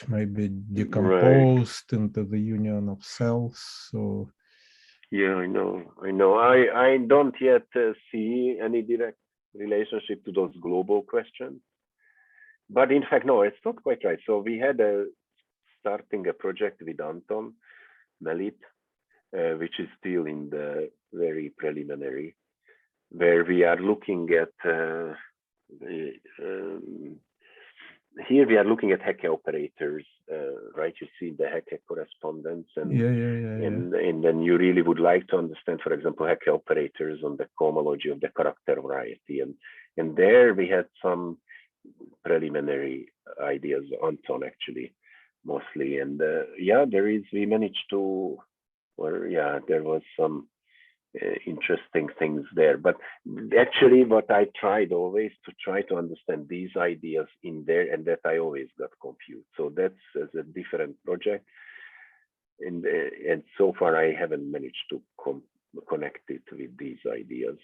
may be decomposed into the union of cells. So
yeah, I know. I don't yet see any direct relationship to those global questions. But in fact, no, it's not quite right. So we had starting a project with Anton Melit, which is still in the very preliminary, where we are looking at here we are looking at Hecke operators, right? You see the Hecke correspondence, and and then you really would like to understand, for example, Hecke operators on the cohomology of the character variety, and there we had some preliminary ideas, Anton actually mostly, and we managed to, there was some interesting things there. But actually what I tried always to try to understand these ideas in there, and that I always got confused. So that's as a different project, and so far I haven't managed to connect it with these ideas.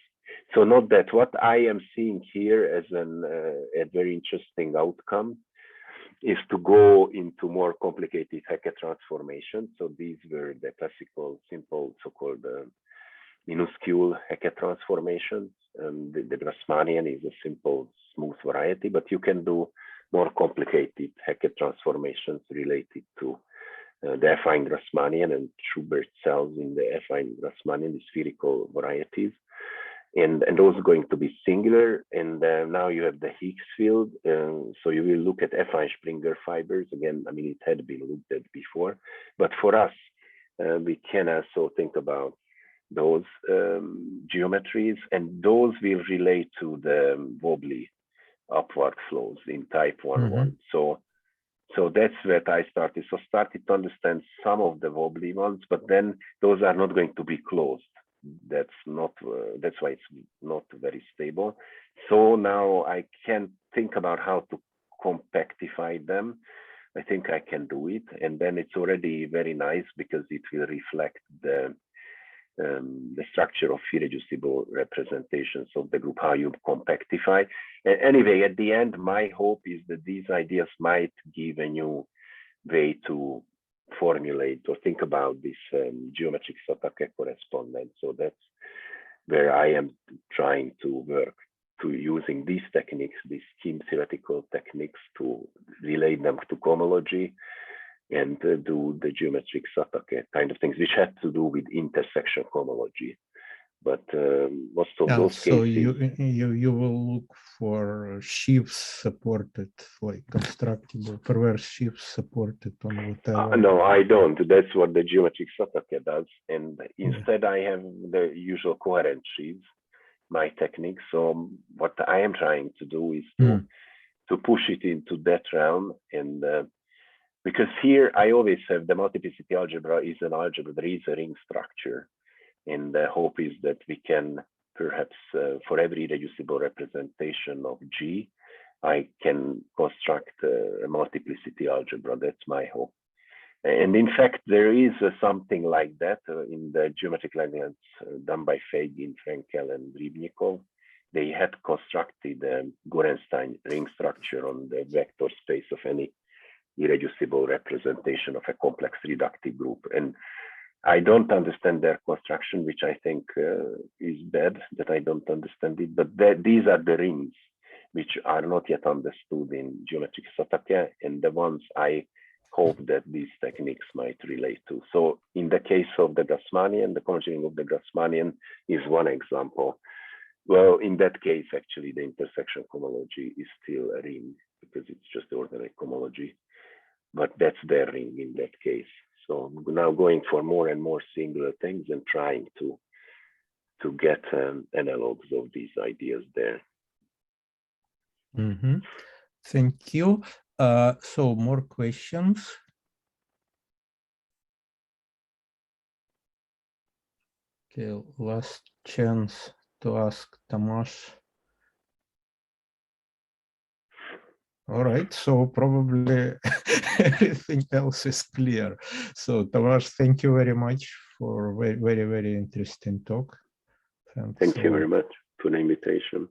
So not that what I am seeing here as a very interesting outcome is to go into more complicated Hecke transformations. So these were the classical simple so-called minuscule Hecke transformations. The Grassmannian is a simple smooth variety, but you can do more complicated Hecke transformations related to the affine Grassmannian and Schubert cells in the affine Grassmannian, the spherical varieties. and those are going to be singular. And now you have the Higgs field. So you will look at affine Springer fibers. Again, I mean, it had been looked at before, but for us, we can also think about those geometries, and those will relate to the wobbly upward flows in type 1-1. So that's where I started. So started to understand some of the wobbly ones, but then those are not going to be closed. That's not. That's why it's not very stable. So now I can think about how to compactify them. I think I can do it, and then it's already very nice because it will reflect the structure of irreducible representations of the group, how you compactify. Anyway, at the end, my hope is that these ideas might give a new way to formulate or think about this geometric Satake correspondence. So that's where I am trying to work, to using these techniques, these scheme theoretical techniques, to relate them to cohomology and do the geometric Satake kind of things, which had to do with intersection cohomology. But most of those
so
cases,
you will look for sheaves supported, like constructible perverse sheaves supported on whatever.
no, I don't. That's what the geometric Satake does, and instead I have the usual coherent sheaves, my technique. So what I am trying to do is to push it into that realm, and because here I always have the multiplicity algebra is an algebra. There is a ring structure. And the hope is that we can perhaps, for every reducible representation of G, I can construct a multiplicity algebra. That's my hope. And in fact, there is something like that in the geometric Lagrangians done by Fagin, Frenkel, and Rybnikov. They had constructed a Gorenstein ring structure on the vector space of any irreducible representation of a complex reductive group. And I don't understand their construction, which I think is bad that I don't understand it, but these are the rings which are not yet understood in geometric Satake, and the ones I hope that these techniques might relate to. So in the case of the Grassmannian, the conjuring of the Grassmannian is one example. Well, in that case, actually, the intersection cohomology is still a ring because it's just ordinary cohomology, but that's their ring in that case. So I'm now going for more and more singular things and trying to get analogs of these ideas there.
Thank you. So more questions? Okay, last chance to ask Tamas. All right, so probably everything else is clear. So Tamas, thank you very much for very, very interesting talk.
Thank you very much for the invitation.